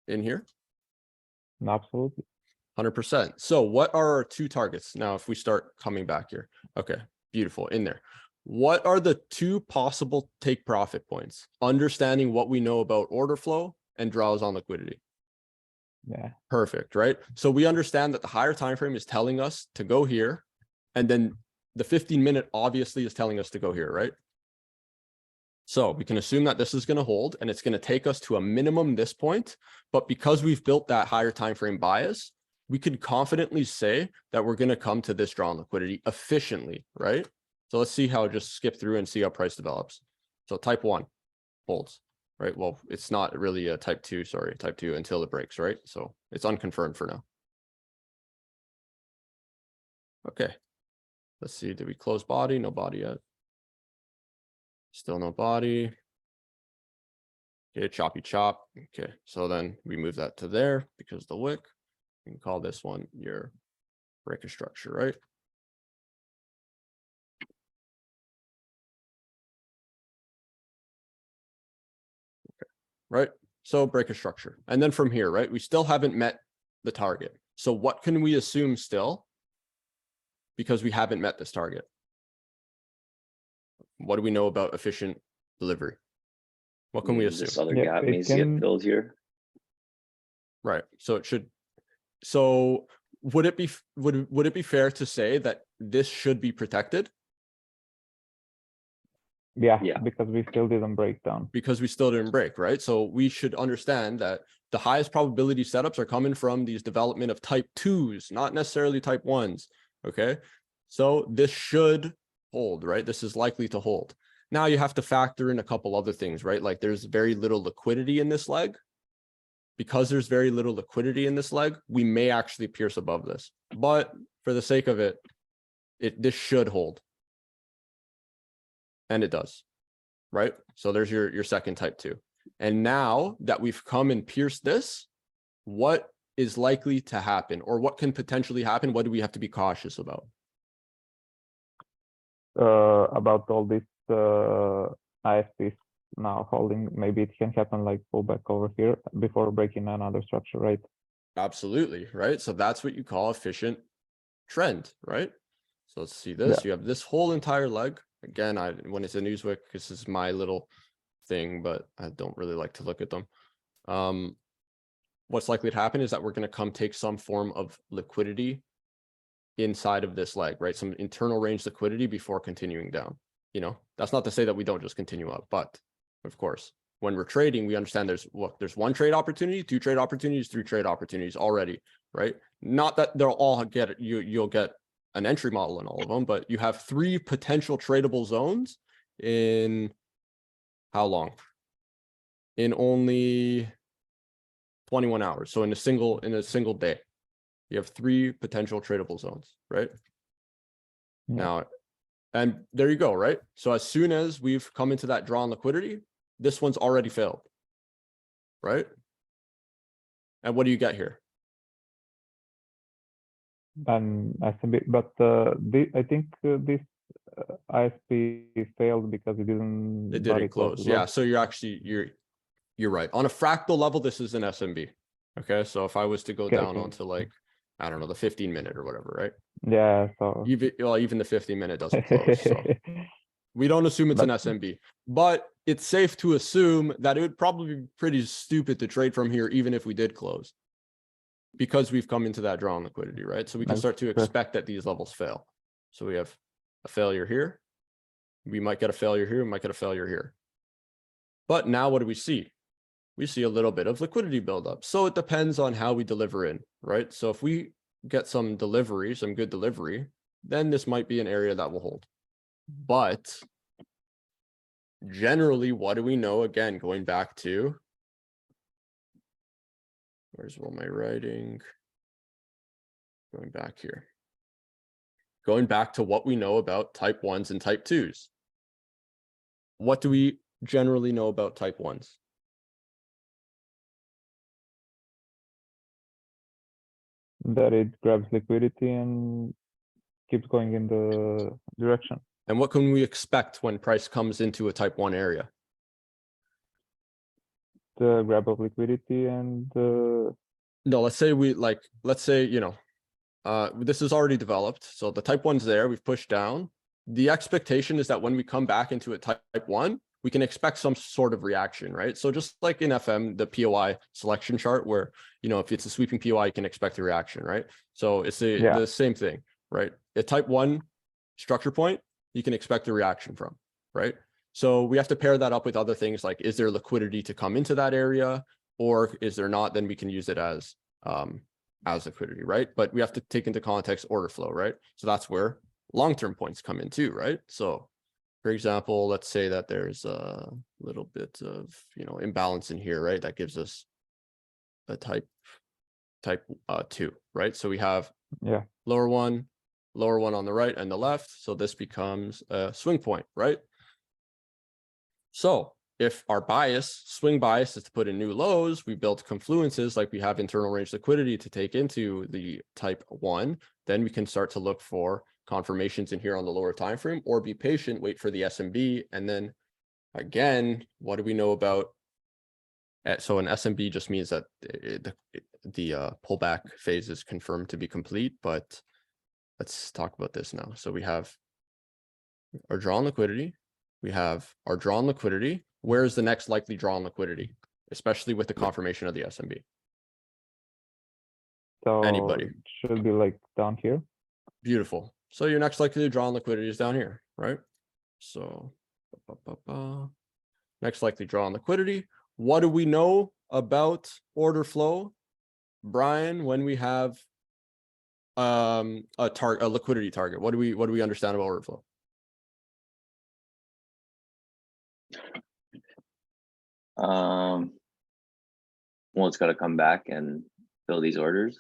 in here? Absolutely. 100%. So what are our 2 targets? Now, if we start coming back here, okay, beautiful in there. What are the 2 possible take profit points? Understanding what we know about order flow and draws on liquidity. Yeah, Perfect, right? So we understand that the higher time frame is telling us to go here, and then the 15-minute obviously is telling us to go here, right? So we can assume that this is going to hold and it's going to take us to a minimum this point, but because we've built that higher time frame bias, we could confidently say that we're going to come to this draw on liquidity efficiently, right? So let's see how, just skip through and see how price develops. So type 1 holds, right? Well, it's not really a type 2, sorry, type 2 until it breaks, right? So it's unconfirmed for now. Okay. Let's see. Did we close body? No body yet. Still no body. Okay, choppy chop. Okay, so then we move that to there because the wick. You can call this one your breaker structure, right? Okay, right? So breaker structure. And then from here, right, we still haven't met the target. So what can we assume still? Because we haven't met this target. What do we know about efficient delivery? What can we assume? This other Yeah, gap it needs to get can- filled here. Right. So it should. So would it be would it be fair to say that this should be protected yeah, Yeah. because we still didn't break down. because we still didn't break, right? So we should understand that the highest probability setups are coming from these development of type 2s, not necessarily type 1s. Okay. So this should hold, right? This is likely to hold. Now you have to factor in a couple other things, right? Like there's very little liquidity in this leg. Because there's very little liquidity in this leg, we may actually pierce above this. But for the sake of it, this should hold. And it does, right? So there's your second type 2. And now that we've come and pierced this, what is likely to happen, or what can potentially happen? What do we have to be cautious about? About all this ISPs now holding, maybe it can happen like pullback over here before breaking another structure, right? Absolutely, right? So that's what you call efficient trend, right? So let's see this. Yeah. You have this whole entire leg. Again, when it's a Newswick, this is my little thing, but I don't really like to look at them. What's likely to happen is that we're going to come take some form of liquidity inside of this leg, right? Some internal range liquidity before continuing down. You know, that's not to say that we don't just continue up, but of course, when we're trading, we understand there's 1 trade opportunity, 2 trade opportunities, 3 trade opportunities already, right? Not that they'll all get you'll get an entry model in all of them, but you have 3 potential tradable zones in how long? In only 21 hours. So in a single day, you have 3 potential tradable zones, right? Yeah. Now, And there you go, right? So as soon as we've come into that draw on liquidity, this one's already failed, right? And what do you get here? SMB, but I think this ISP failed because it didn't. It didn't close. Yeah. So you're right. On a fractal level, this is an SMB. Okay. So if I was to go Okay, down okay. onto like, I don't know, the 15-minute or whatever, right? Yeah. So Even the 15-minute doesn't close. So we don't assume it's an SMB, but it's safe to assume that it would probably be pretty stupid to trade from here, even if we did close, because we've come into that draw on liquidity, right? So we can start to expect that these levels fail. So we have a failure here. We might get a failure here. We might get a failure here. But now what do we see? We see a little bit of liquidity buildup. So it depends on how we deliver in, right? So if we get some delivery, some good delivery, then this might be an area that will hold. But generally, what do we know? Again, going back to, where's all my writing? Going back here. Going back to what we know about type 1s and type 2s. What do we generally know about type 1s? that it grabs liquidity and keeps going in the direction. And what can we expect when price comes into a type 1 area? The grab of liquidity and No, let's say this is already developed. So the type 1's there, we've pushed down. The expectation is that when we come back into a type 1, we can expect some sort of reaction, right? So just like in FM, the POI selection chart where, if it's a sweeping POI, you can expect a reaction, right? So it's the same thing, right? A type 1 structure point, you can expect a reaction from, right? So we have to pair that up with other things like, is there liquidity to come into that area, or is there not? Then we can use it as liquidity, right? But we have to take into context order flow, right? So that's where long-term points come in too, right? So for example, let's say that there's a little bit of, imbalance in here, right? That gives us a type 2, right? So we have lower one on the right and the left. So this becomes a swing point, right? So if our swing bias is to put in new lows, we build confluences like we have internal range liquidity to take into the type 1, then we can start to look for confirmations in here on the lower time frame, or be patient, wait for the SMB. And then again, what do we know about? So an SMB just means that the pullback phase is confirmed to be complete, but let's talk about this now. So we have our draw on liquidity. We have our draw on liquidity. Where is the next likely draw on liquidity, especially with the confirmation of the SMB? so Anybody? it should be like down here. Beautiful. So your next likely to draw on liquidity is down here, right? So next likely draw on liquidity. What do we know about order flow, Brian, when we have a liquidity target? What do we understand about order flow? Well, it's got to come back and fill these orders.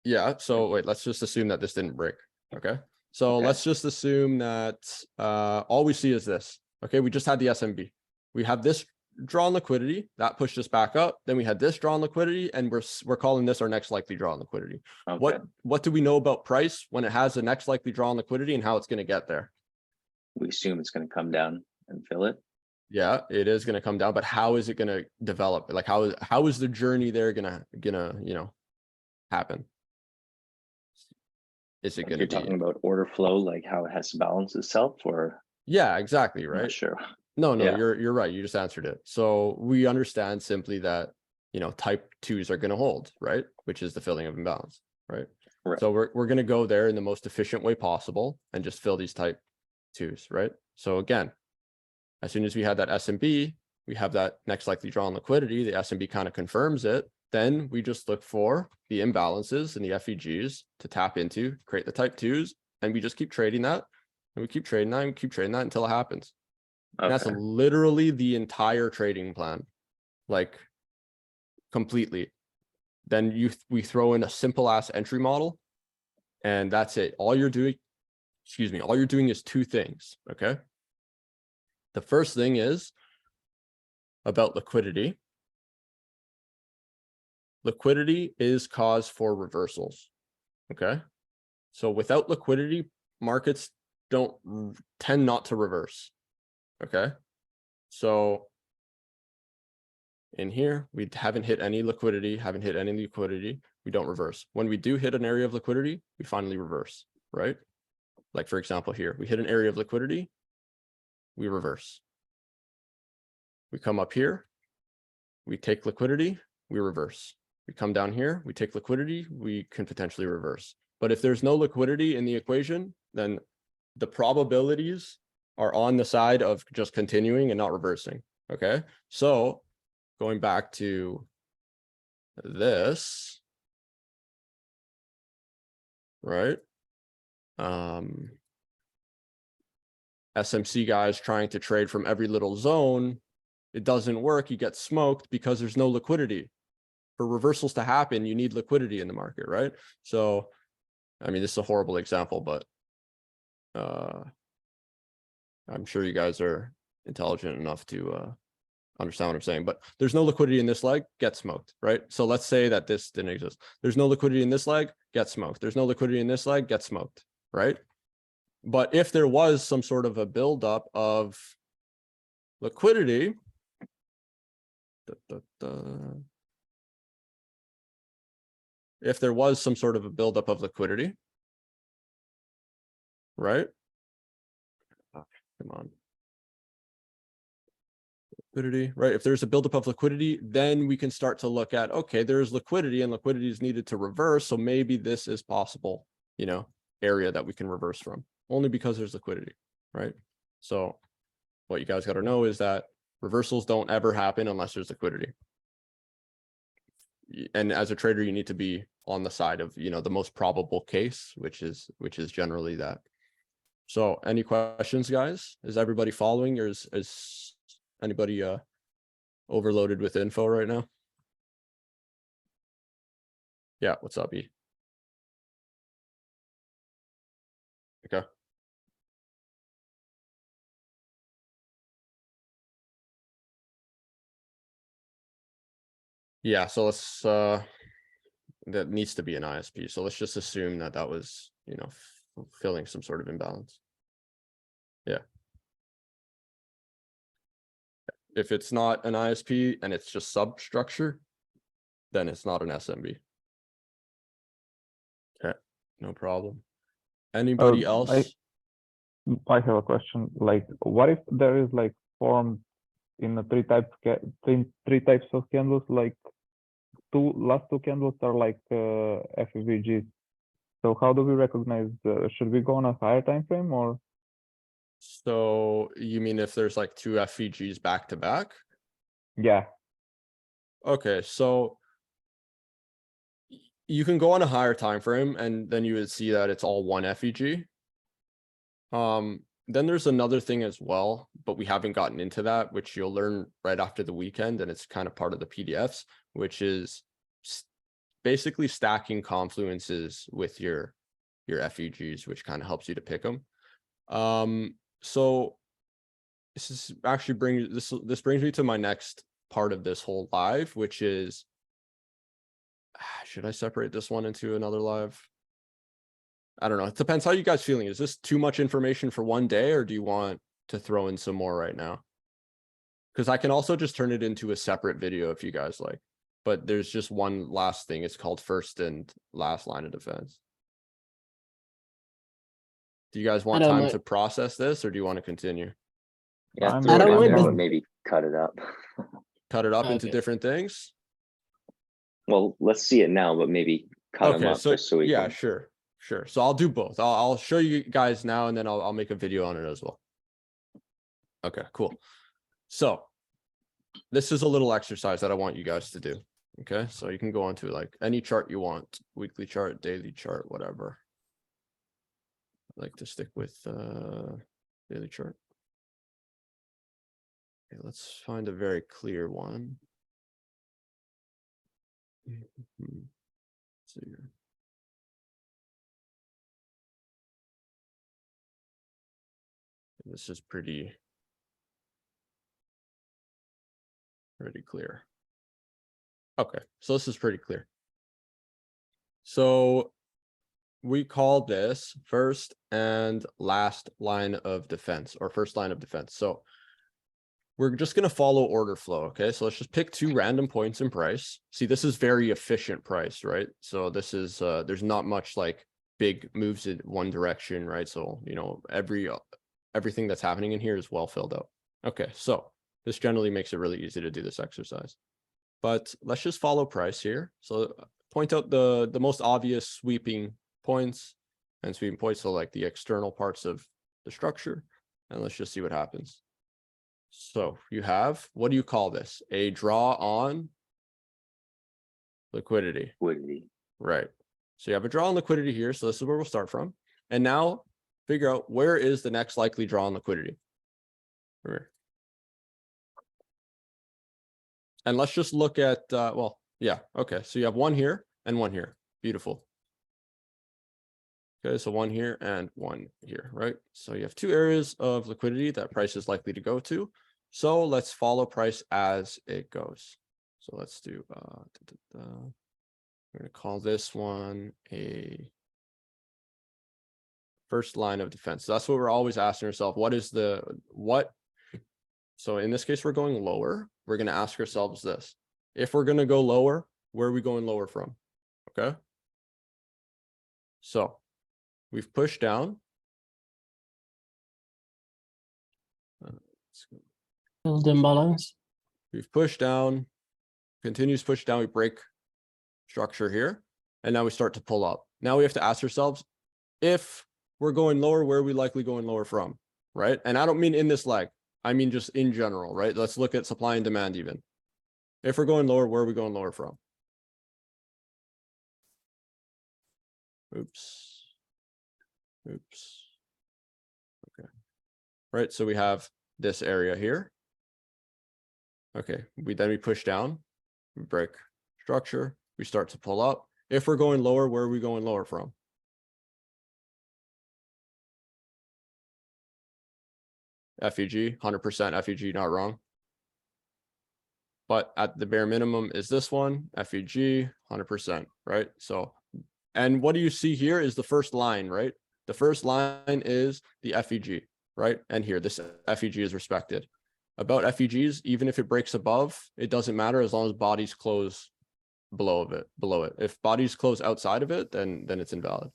Yeah. So wait, let's just assume that this didn't break. Okay. So let's just assume that all we see is this. Okay. We just had the SMB. We have this draw on liquidity that pushed us back up. Then we had this draw on liquidity, and we're calling this our next likely draw on liquidity. Okay. What do we know about price when it has the next likely draw on liquidity and how it's going to get there? We assume it's going to come down and fill it. Yeah, it is going to come down, but how is it going to develop? Like how is the journey there gonna happen? Is it going to You're be talking about order flow, like how it has to balance itself, or? Yeah, exactly, I'm right? not sure. No, Yeah. you're right. You just answered it. So we understand simply that, type 2s are going to hold, right? Which is the filling of imbalance, right? Right. So we're going to go there in the most efficient way possible and just fill these type 2s, right? So again, as soon as we had that SMB, we have that next likely draw on liquidity, the SMB kind of confirms it. Then we just look for the imbalances and the FEGs to tap into, create the type 2s, and we just keep trading that. And we keep trading that and keep trading that until it happens. And that's literally the entire trading plan, like completely. Then we throw in a simple ass entry model, and that's it. All you're doing excuse me, all you're doing is two things, okay? The first thing is about liquidity. Liquidity is cause for reversals, okay? So without liquidity, markets tend not to reverse, okay? So in here, we haven't hit any liquidity, we don't reverse. When we do hit an area of liquidity, we finally reverse, right? Like for example here, we hit an area of liquidity, we reverse. We come up here, we take liquidity, we reverse. We come down here, we take liquidity, we can potentially reverse. But if there's no liquidity in the equation, then the probabilities are on the side of just continuing and not reversing, okay? So going back to this, right? SMC guys trying to trade from every little zone, it doesn't work, you get smoked because there's no liquidity. For reversals to happen, you need liquidity in the market, right? So, I mean, this is a horrible example, but I'm sure you guys are intelligent enough to understand what I'm saying, but there's no liquidity in this leg, get smoked, right? So let's say that this didn't exist. There's no liquidity in this leg, get smoked. There's no liquidity in this leg, get smoked, right? But if there was some sort of a buildup of liquidity, if there was some sort of a buildup of liquidity, right? Come on. Liquidity, right? If there's a buildup of liquidity, then we can start to look at, okay, there's liquidity and liquidity is needed to reverse. So maybe this is possible, you know, area that we can reverse from only because there's liquidity, right? So what you guys got to know is that reversals don't ever happen unless there's liquidity. And as a trader, you need to be on the side of, you know, the most probable case, which is generally that. So any questions, guys? Is everybody following, or is anybody overloaded with info right now? Yeah, what's up, E? Okay. Yeah, so let's that needs to be an ISP. So let's just assume that that was, you know, filling some sort of imbalance. Yeah. If it's not an ISP and it's just substructure, then it's not an SMB. Okay, no problem. Anybody else? I have a question. Like, what if there is like formed in the three types of candles? Like, last two candles are like FVGs. So how do we recognize? Should we go on a higher time frame or? So you mean if there's like two FVGs back to back? Yeah. Okay, so you can go on a higher time frame and then you would see that it's all one FVG. Then there's another thing as well, but we haven't gotten into that, which you'll learn right after the weekend, and it's kind of part of the PDFs, which is basically stacking confluences with your FVGs, which kind of helps you to pick them. So this is actually this brings me to my next part of this whole live, which is, should I separate this one into another live? I don't know. It depends how you guys feeling. Is this too much information for one day, or do you want to throw in some more right now? Because I can also just turn it into a separate video if you guys like. But there's just one last thing. It's called first and last line of defense. Do you guys want time to process this, or do you want to continue? Yeah, I don't mind, but but maybe cut it up. Cut it up into Okay. different things? Well, let's see it now, but maybe cut them Okay, up so just so we yeah, can. sure. So I'll do both. I'll show you guys now, and then I'll make a video on it as well. Okay, cool. So this is a little exercise that I want you guys to do. Okay, so you can go on to like any chart you want, weekly chart, daily chart, whatever. I like to stick with daily chart. Okay, let's find a very clear one. So This is pretty clear. Okay, so this is pretty clear. So we call this first and last line of defense, or first line of defense. So we're just going to follow order flow. Okay, so let's just pick 2 random points in price. See, this is very efficient price, right? So this is there's not much like big moves in one direction, right? So, you know, everything that's happening in here is well filled out. Okay, so this generally makes it really easy to do this exercise. But let's just follow price here. So point out the most obvious sweeping points, and sweeping points, so like the external parts of the structure, and let's just see what happens. So you have, what do you call this? A draw on liquidity. Liquidity. Right. So you have a draw on liquidity here. So this is where we'll start from. And now figure out where is the next likely draw on liquidity. And let's just look at, well, yeah, okay. So you have one here and one here. Beautiful. Okay, so one here and one here, right? So you have 2 areas of liquidity that price is likely to go to. So let's follow price as it goes. So let's do, we're going to call this one a first line of defense. So that's what we're always asking ourselves. So in this case, we're going lower. We're going to ask ourselves this. If we're going to go lower, where are we going lower from? Okay. So we've pushed down. Build imbalance. We've pushed down, continues push down. We break structure here. And now we start to pull up. Now we have to ask ourselves, if we're going lower, where are we likely going lower from? Right. And I don't mean in this leg. I mean, just in general, right? Let's look at supply and demand even. If we're going lower, where are we going lower from? Oops. Okay. Right. So we have this area here. Okay. Then we push down, we break structure, we start to pull up. If we're going lower, where are we going lower from? FEG, 100% FEG, not wrong. But at the bare minimum is this one, FEG, 100%, right? So, and what do you see here is the first line, right? The first line is the FEG, right? And here, this FEG is respected. About FEGs, even if it breaks above, it doesn't matter as long as bodies close below it. If bodies close outside of it, then it's invalid.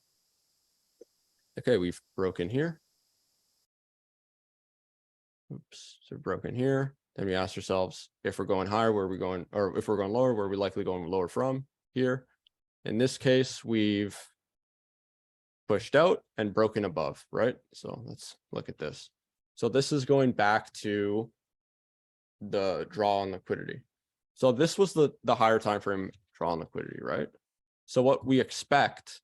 Okay, we've broken here. Oops, so broken here. Then we ask ourselves, if we're going higher, where are we going? Or if we're going lower, where are we likely going lower from? Here. In this case, we've pushed out and broken above, right? So let's look at this. So this is going back to the draw on liquidity. So this was the higher time frame draw on liquidity, right? So what we expect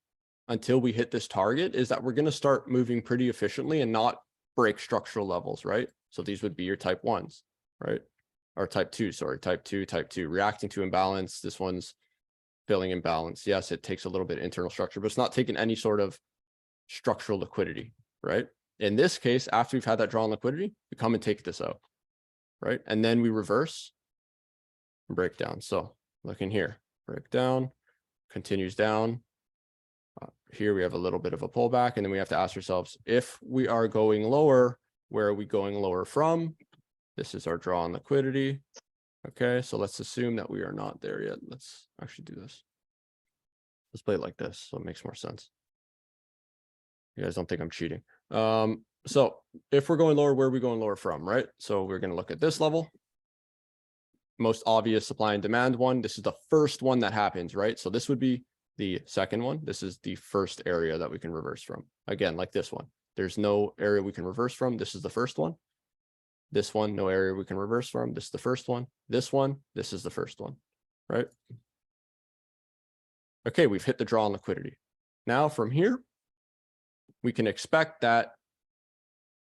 until we hit this target is that we're going to start moving pretty efficiently and not break structural levels, right? So these would be your type 1s, right? Or type 2, sorry, type 2, reacting to imbalance. This one's filling imbalance. Yes, it takes a little bit of internal structure, but it's not taking any sort of structural liquidity, right? In this case, after we've had that draw on liquidity, we come and take this out, right? And then we reverse and break down. So look in here, break down, continues down. Here we have a little bit of a pullback, and then we have to ask ourselves, if we are going lower, where are we going lower from? This is our draw on liquidity. Okay, so let's assume that we are not there yet. Let's actually do this. Let's play it like this, so it makes more sense. You guys don't think I'm cheating. So if we're going lower, where are we going lower from, right? So we're going to look at this level. Most obvious supply and demand one. This is the first one that happens, right? So this would be the second one. This is the first area that we can reverse from. Again, like this one. There's no area we can reverse from. This is the first one. This one, no area we can reverse from. This is the first one. This one, this is the first one, right? Okay, we've hit the draw on liquidity. Now from here, we can expect that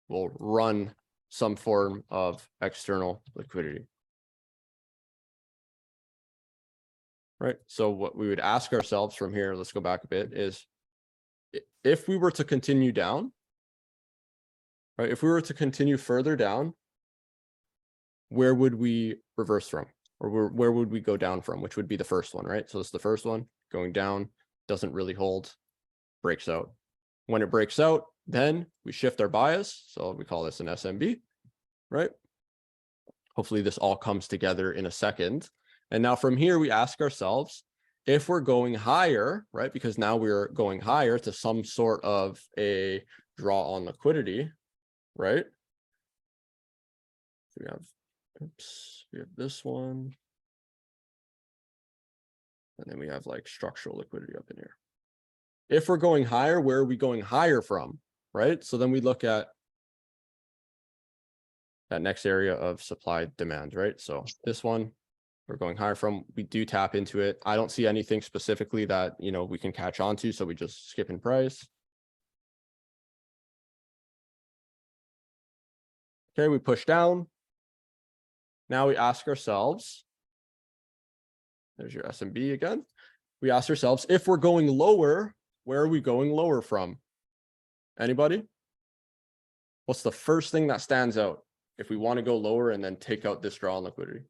we'll run some form of external liquidity. Right. So what we would ask ourselves from here, let's go back a bit, is if we were to continue down, right? If we were to continue further down, where would we reverse from? Or where would we go down from, which would be the first one, right? So this is the first one going down, doesn't really hold, breaks out. When it breaks out, then we shift our bias. So we call this an SMB, right? Hopefully this all comes together in a second. And now from here, we ask ourselves, if we're going higher, right? Because now we're going higher to some sort of a draw on liquidity, right? So we have, oops, we have this one. And then we have like structural liquidity up in here. If we're going higher, where are we going higher from, right? So then we look at that next area of supply demand, right? So this one, we're going higher from, we do tap into it. I don't see anything specifically that, you know, we can catch on to, so we just skip in price. Okay, we push down. Now we ask ourselves, there's your SMB again. We ask ourselves, if we're going lower, where are we going lower from? Anybody? What's the first thing that stands out if we want to go lower and then take out this draw on liquidity?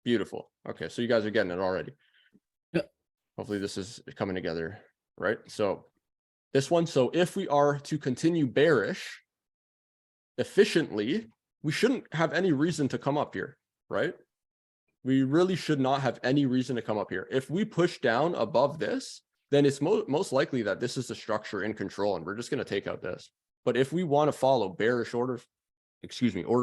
Beautiful. Okay, so you guys are getting it already. Yep. Hopefully this is coming together, right? So this one, so if we are to continue bearish efficiently, we shouldn't have any reason to come up here, right? We really should not have any reason to come up here. If we push down above this, then it's most likely that this is the structure in control and we're just going to take out this. But if we want to follow bearish order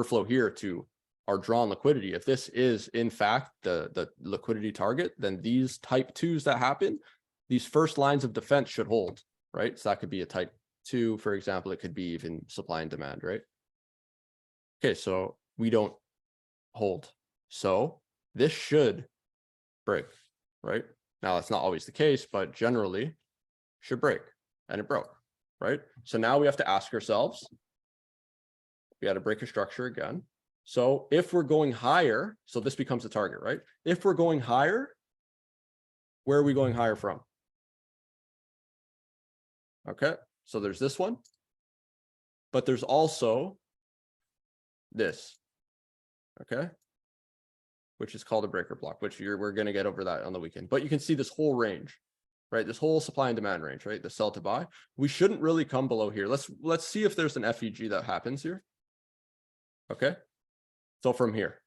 flow here to our drawn liquidity, if this is in fact the liquidity target, then these type 2s that happen, these first lines of defense should hold, right? So that could be a type 2, for example. It could be even supply and demand, right? Okay, so we don't hold. So this should break, right? Now, that's not always the case, but generally should break, and it broke, right? So now we have to ask ourselves, we had to break a structure again. So if we're going higher, so this becomes a target, right? If we're going higher, where are we going higher from? Okay, so there's this one, but there's also this, okay, which is called a breaker block, which we're going to get over that on the weekend. But you can see this whole range, right? This whole supply and demand range, right? The sell to buy. We shouldn't really come below here. Let's see if there's an FEG that happens here. Okay, so from here,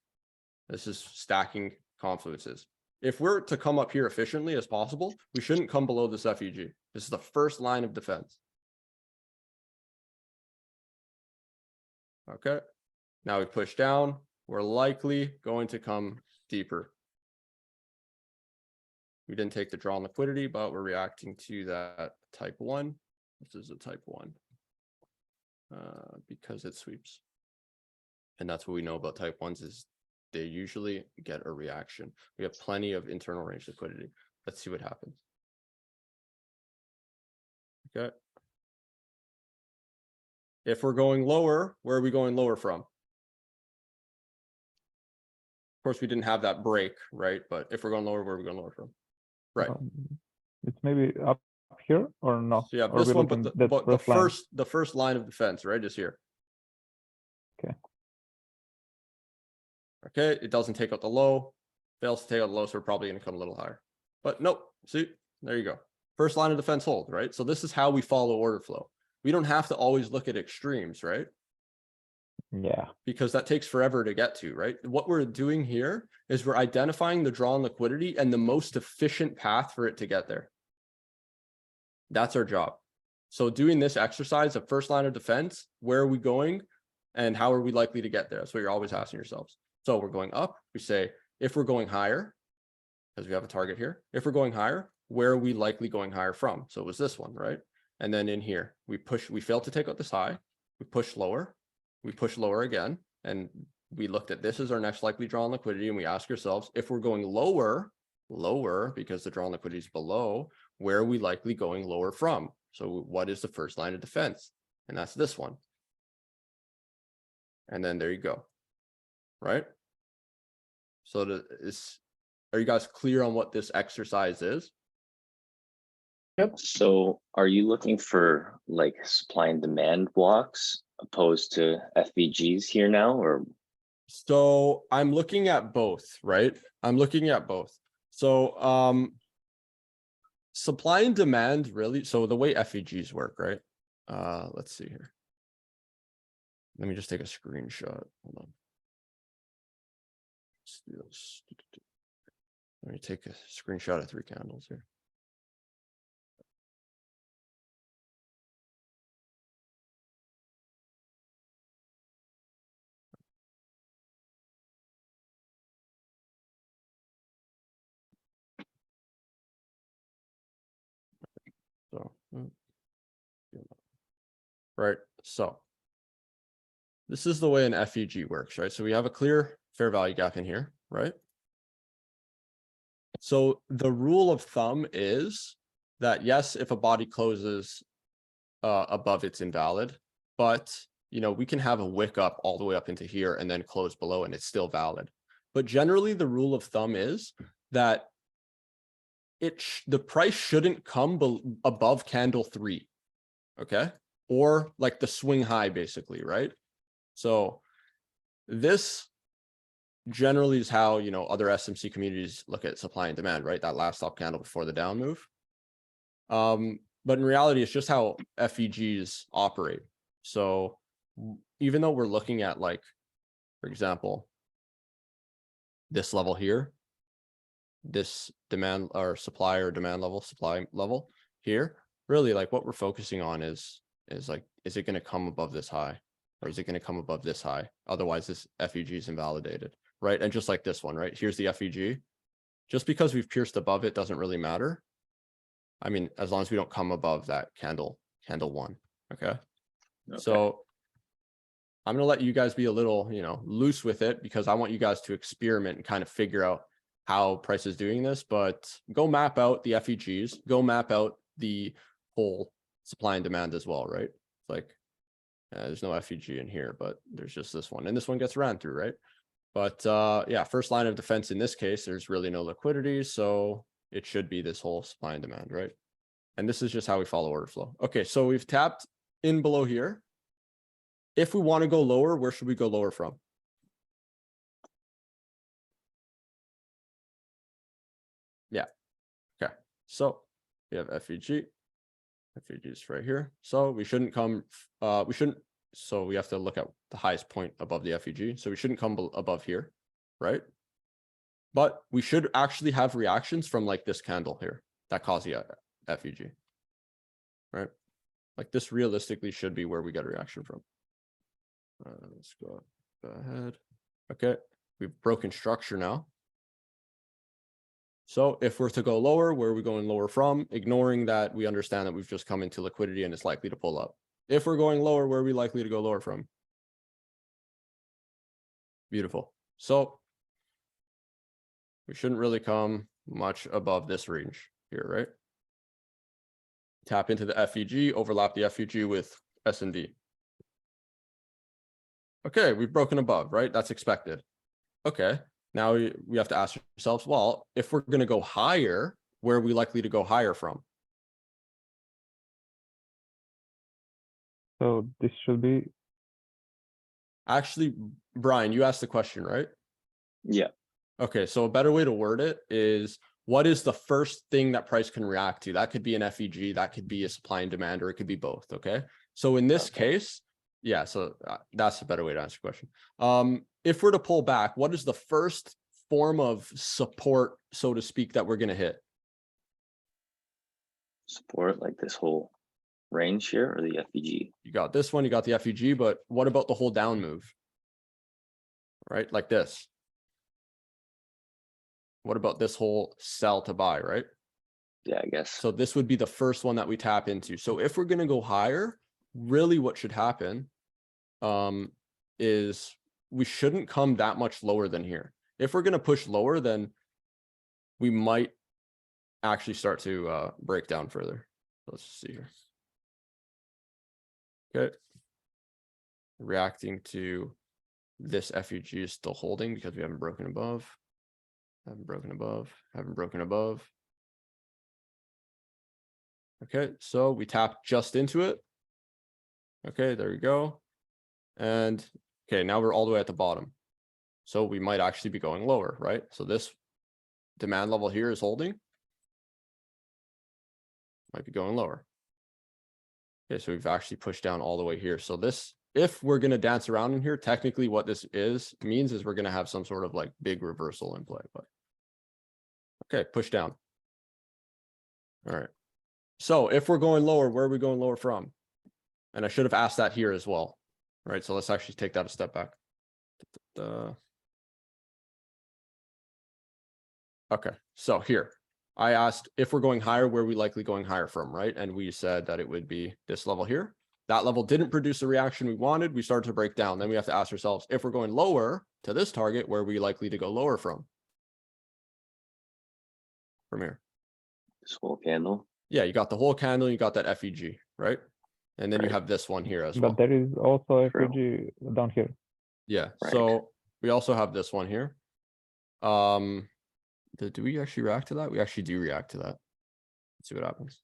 this is stacking confluences. If we're to come up here efficiently as possible, we shouldn't come below this FEG. This is the first line of defense. Okay, now we push down. We're likely going to come deeper. We didn't take the draw on liquidity, but we're reacting to that type 1. This is a type 1 because it sweeps. And that's what we know about type 1s is they usually get a reaction. We have plenty of internal range liquidity. Let's see what happens. Okay. If we're going lower, where are we going lower from? Of course, we didn't have that break, right? But if we're going lower, where are we going lower from? Right. It's maybe up here or no? So yeah, Or this we're one, but looking the, at that line? the first line of defense, right, is here. Okay. Okay, it doesn't take out the low, fails to take out the low, so we're probably going to come a little higher. But nope, see, there you go. First line of defense hold, right? So this is how we follow order flow. We don't have to always look at extremes, right? Yeah. Because that takes forever to get to, right? What we're doing here is we're identifying the drawn liquidity and the most efficient path for it to get there. That's our job. So doing this exercise of first line of defense, where are we going and how are we likely to get there? That's what you're always asking yourselves. So we're going up. We say, if we're going higher, because we have a target here, if we're going higher, where are we likely going higher from? So it was this one, right? And then in here, we failed to take out this high. We push lower again. And we looked at this as our next likely drawn liquidity. And we ask ourselves, if we're going lower, because the drawn liquidity is below, where are we likely going lower from? So what is the first line of defense? And that's this one. And then there you go. Right? So are you guys clear on what this exercise is? So are you looking for like supply and demand blocks opposed to FVGs here now, or? So I'm looking at both, right? I'm looking at both. So supply and demand really, so the way FVGs work, right? Let's see here. Let me just take a screenshot. Hold on. Let's do this. Let me take a screenshot of 3 candles here. So, right. So this is the way an FVG works, right? So we have a clear fair value gap in here, right? So the rule of thumb is that yes, if a body closes above, it's invalid, but you know, we can have a wick up all the way up into here and then close below and it's still valid. But generally the rule of thumb is that the price shouldn't come above candle 3. Okay. Or like the swing high basically, right? So this generally is how, you know, other SMC communities look at supply and demand, right? That last stop candle before the down move. But in reality, it's just how FVGs operate. So even though we're looking at, like, for example, this level here, this demand or supply or demand level, supply level here, really like what we're focusing on is like, is it going to come above this high or is it going to come above this high? Otherwise this FVG is invalidated, right? And just like this one, right? Here's the FVG. Just because we've pierced above it doesn't really matter. I mean, as long as we don't come above that candle 1. Okay. So I'm going to let you guys be a little, you know, loose with it because I want you guys to experiment and kind of figure out how price is doing this, but go map out the FVGs, go map out the whole supply and demand as well, right? It's like, there's no FVG in here, but there's just this one, and this one gets ran through, right? But yeah, first line of defense in this case, there's really no liquidity, so it should be this whole supply and demand, right? And this is just how we follow order flow. Okay, so we've tapped in below here. If we want to go lower, where should we go lower from? Yeah. Okay. So we have FVG. FVG is right here. So we shouldn't come, so we have to look at the highest point above the FVG. So we shouldn't come above here, right? But we should actually have reactions from like this candle here that cause the FVG, right? Like this realistically should be where we get a reaction from. Let's go ahead. Okay, we've broken structure now. So if we're to go lower, where are we going lower from? Ignoring that we understand that we've just come into liquidity and it's likely to pull up. If we're going lower, where are we likely to go lower from? Beautiful. So we shouldn't really come much above this range here, right? Tap into the FVG, overlap the FVG with S&D. Okay, we've broken above, right? That's expected. Okay, now we have to ask ourselves, well, if we're going to go higher, where are we likely to go higher from? So this should be. Actually, Brian, you asked the question, right? Yeah. Okay, so a better way to word it is, what is the first thing that price can react to? That could be an FVG, that could be a supply and demand, or it could be both, okay? So in this case, yeah, so that's a better way to answer the question. If we're to pull back, what is the first form of support, so to speak, that we're going to hit? Support like this whole range here, or the FVG? You got this one, you got the FVG, but what about the whole down move? Right, like this. What about this whole sell to buy, right? Yeah, I guess. So this would be the first one that we tap into. So if we're going to go higher, really what should happen is we shouldn't come that much lower than here. If we're going to push lower, then we might actually start to break down further. Let's see here. Okay. Reacting to this FUG is still holding because we haven't broken above. Haven't broken above. Haven't broken above. Okay, so we tap just into it. Okay, there we go. And okay, now we're all the way at the bottom. So we might actually be going lower, right? So this demand level here is holding. Might be going lower. Okay, so we've actually pushed down all the way here. So this, if we're going to dance around in here, technically what this means is we're going to have some sort of like big reversal in play. But okay, push down. All right. So if we're going lower, where are we going lower from? And I should have asked that here as well. Right. So let's actually take that a step back. Okay. So here I asked if we're going higher, where are we likely going higher from? Right. And we said that it would be this level here. That level didn't produce the reaction we wanted. We started to break down. Then we have to ask ourselves, if we're going lower to this target, where are we likely to go lower from? From here. This whole candle. Yeah, you got the whole candle, you got that FEG, right? And then you Right. have this one here as well. But there is also a True. FEG down here. Yeah, Right. so we also have this one here. Do we actually react to that? We actually do react to that. Let's see what happens.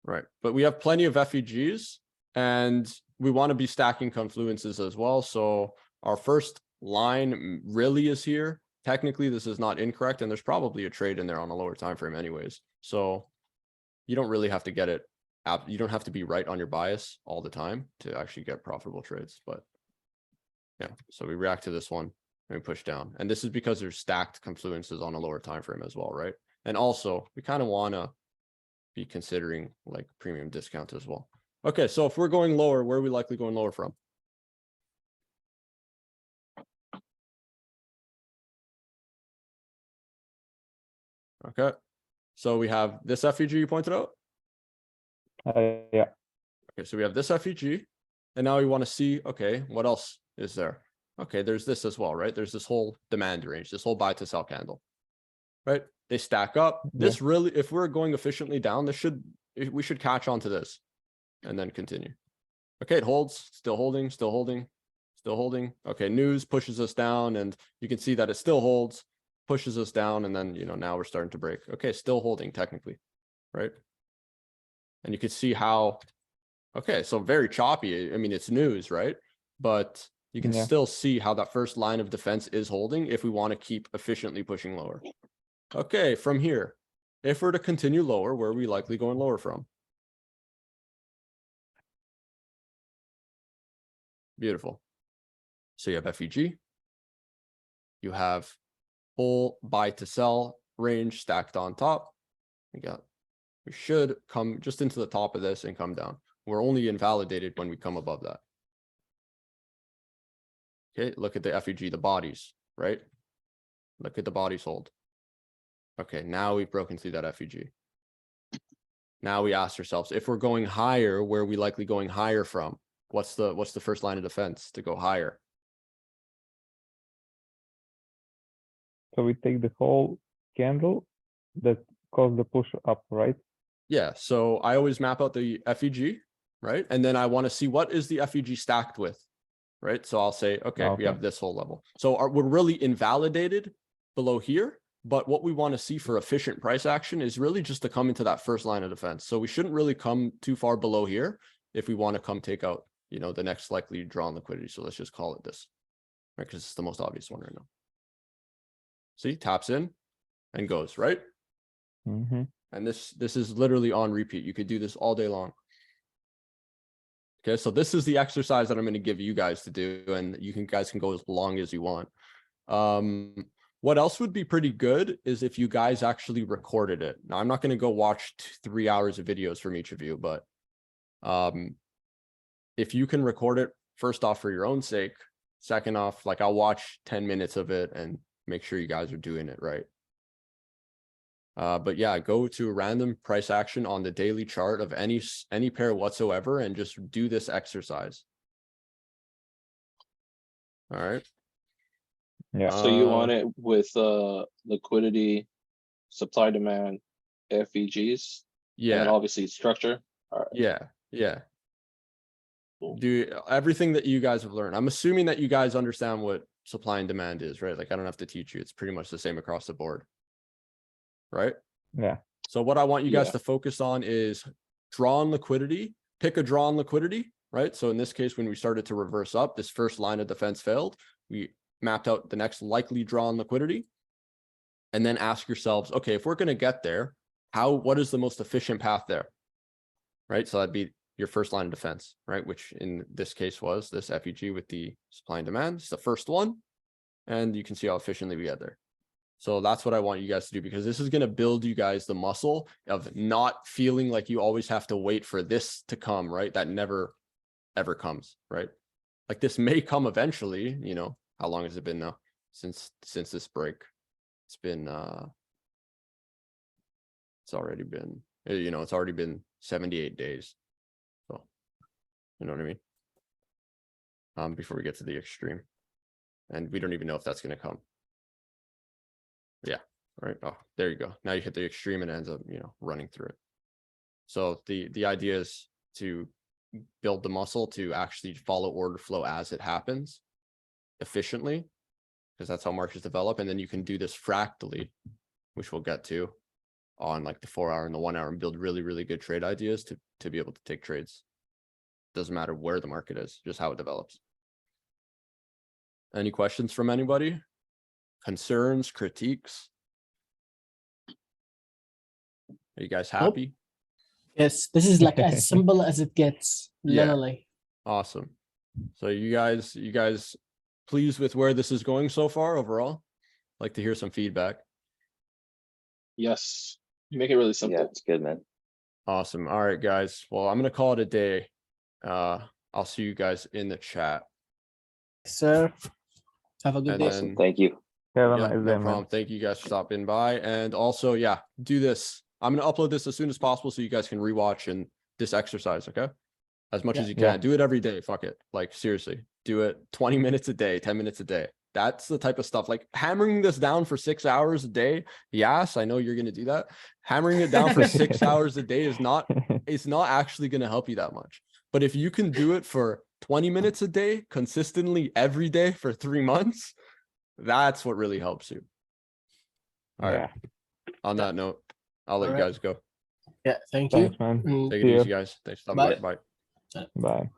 Right, but we have plenty of FEGs and we want to be stacking confluences as well. So our first line really is here. Technically, this is not incorrect, and there's probably a trade in there on a lower time frame anyways. So you don't really have to get it. You don't have to be right on your bias all the time to actually get profitable trades. But yeah, so we react to this one and we push down. And this is because there's stacked confluences on a lower time frame as well, right? And also, we kind of want to be considering like premium discount as well. Okay, so if we're going lower, where are we likely going lower from? Okay, so we have this FEG you pointed out. Yeah. Okay, so we have this FEG, and now we want to see, okay, what else is there? Okay, there's this as well, right? There's this whole demand range, this whole buy to sell candle, right? They stack up. This really, if we're going efficiently down, we should catch on to this and then continue. Okay, it holds, still holding, still holding, still holding. Okay, news pushes us down, and you can see that it still holds, pushes us down, and then, now we're starting to break. Okay, still holding technically, right? And you can see how, okay, so very choppy. I mean, it's news, right? But you can still see how that first line of defense is holding if we want to keep efficiently pushing lower. Okay, from here, if we're to continue lower, where are we likely going lower from? Beautiful. So you have FEG. You have full buy to sell range stacked on top. We should come just into the top of this and come down. We're only invalidated when we come above that. Okay, look at the FEG, the bodies, right? Look at the bodies hold. Okay, now we've broken through that FEG. Now we ask ourselves, if we're going higher, where are we likely going higher from? What's the first line of defense to go higher? So we take the whole candle that caused the push up, right? Yeah, so I always map out the FEG, right? And then I want to see what is the FEG stacked with, right? So I'll say, okay, we have this whole level. So we're really invalidated below here, but what we want to see for efficient price action is really just to come into that first line of defense. So we shouldn't really come too far below here if we want to come take out, the next likely drawn liquidity. So let's just call it this, right? Because it's the most obvious one right now. See, taps in and goes, right? Mm-hmm. And this is literally on repeat. You could do this all day long. Okay, so this is the exercise that I'm going to give you guys to do, and guys can go as long as you want. What else would be pretty good is if you guys actually recorded it. Now, I'm not going to go watch 3 hours of videos from each of you, but if you can record it, first off, for your own sake, second off, like I'll watch 10 minutes of it and make sure you guys are doing it right. But yeah, go to a random price action on the daily chart of any pair whatsoever and just do this exercise. All right. Yeah. So you want it with liquidity, supply demand, FEGs, and then Yeah. obviously structure. All right. Yeah. Cool. Do everything that you guys have learned. I'm assuming that you guys understand what supply and demand is, right? Like I don't have to teach you. It's pretty much the same across the board. Right? Yeah. So what I want you guys Yeah. to focus on is draw on liquidity, pick a draw on liquidity, right? So in this case, when we started to reverse up, this first line of defense failed. We mapped out the next likely draw on liquidity. And then ask yourselves, okay, if we're going to get there, what is the most efficient path there? Right? So that'd be your first line of defense, right? Which in this case was this FEG with the supply and demand. It's the first one. And you can see how efficiently we get there. So that's what I want you guys to do, because this is going to build you guys the muscle of not feeling like you always have to wait for this to come, right? That never, ever comes, right? Like this may come eventually, you know, how long has it been now since this break? It's been, it's already been, you know, it's already been 78 days. So, you know what I mean? Before we get to the extreme, and we don't even know if that's going to come. Yeah. Right. Oh, there you go. Now you hit the extreme and it ends up, you know, running through it. So the idea is to build the muscle to actually follow order flow as it happens efficiently, because that's how markets develop. And then you can do this fractally, which we'll get to on like the 4 hour and the 1 hour, and build really, really good trade ideas to be able to take trades. Doesn't matter where the market is, just how it develops. Any questions from anybody? Concerns, critiques? Are you guys happy? Yes, this is like as simple as it gets, Yeah. literally. Awesome. So you guys pleased with where this is going so far overall? Like to hear some feedback. Yes. You make it really Yeah, simple. it's good, man. Awesome. All right, guys. Well, I'm gonna call it a day. I'll see you guys in the chat. Sir, have a good And day. Awesome. then Thank you. Have a yeah, nice no day, man. problem. Thank you guys for stopping by. And also, yeah, do this. I'm gonna upload this as soon as possible so you guys can rewatch and this exercise, okay? As much as you can. Yeah. Do it every day. Fuck it. Like seriously, do it 20 minutes a day, 10 minutes a day. That's the type of stuff, like hammering this down for 6 hours a day. Yes, I know you're gonna do that. Hammering it down for 6 hours a day is not, it's not actually gonna help you that much. But if you can do it for 20 minutes a day, consistently every day for 3 months, that's what really helps you. All right. On that note, I'll let you Alright. guys go. Yeah, thank you. Thanks, man. Mm, Take See it you. easy, guys. Thanks for stopping by. Bye. Bye. Bye.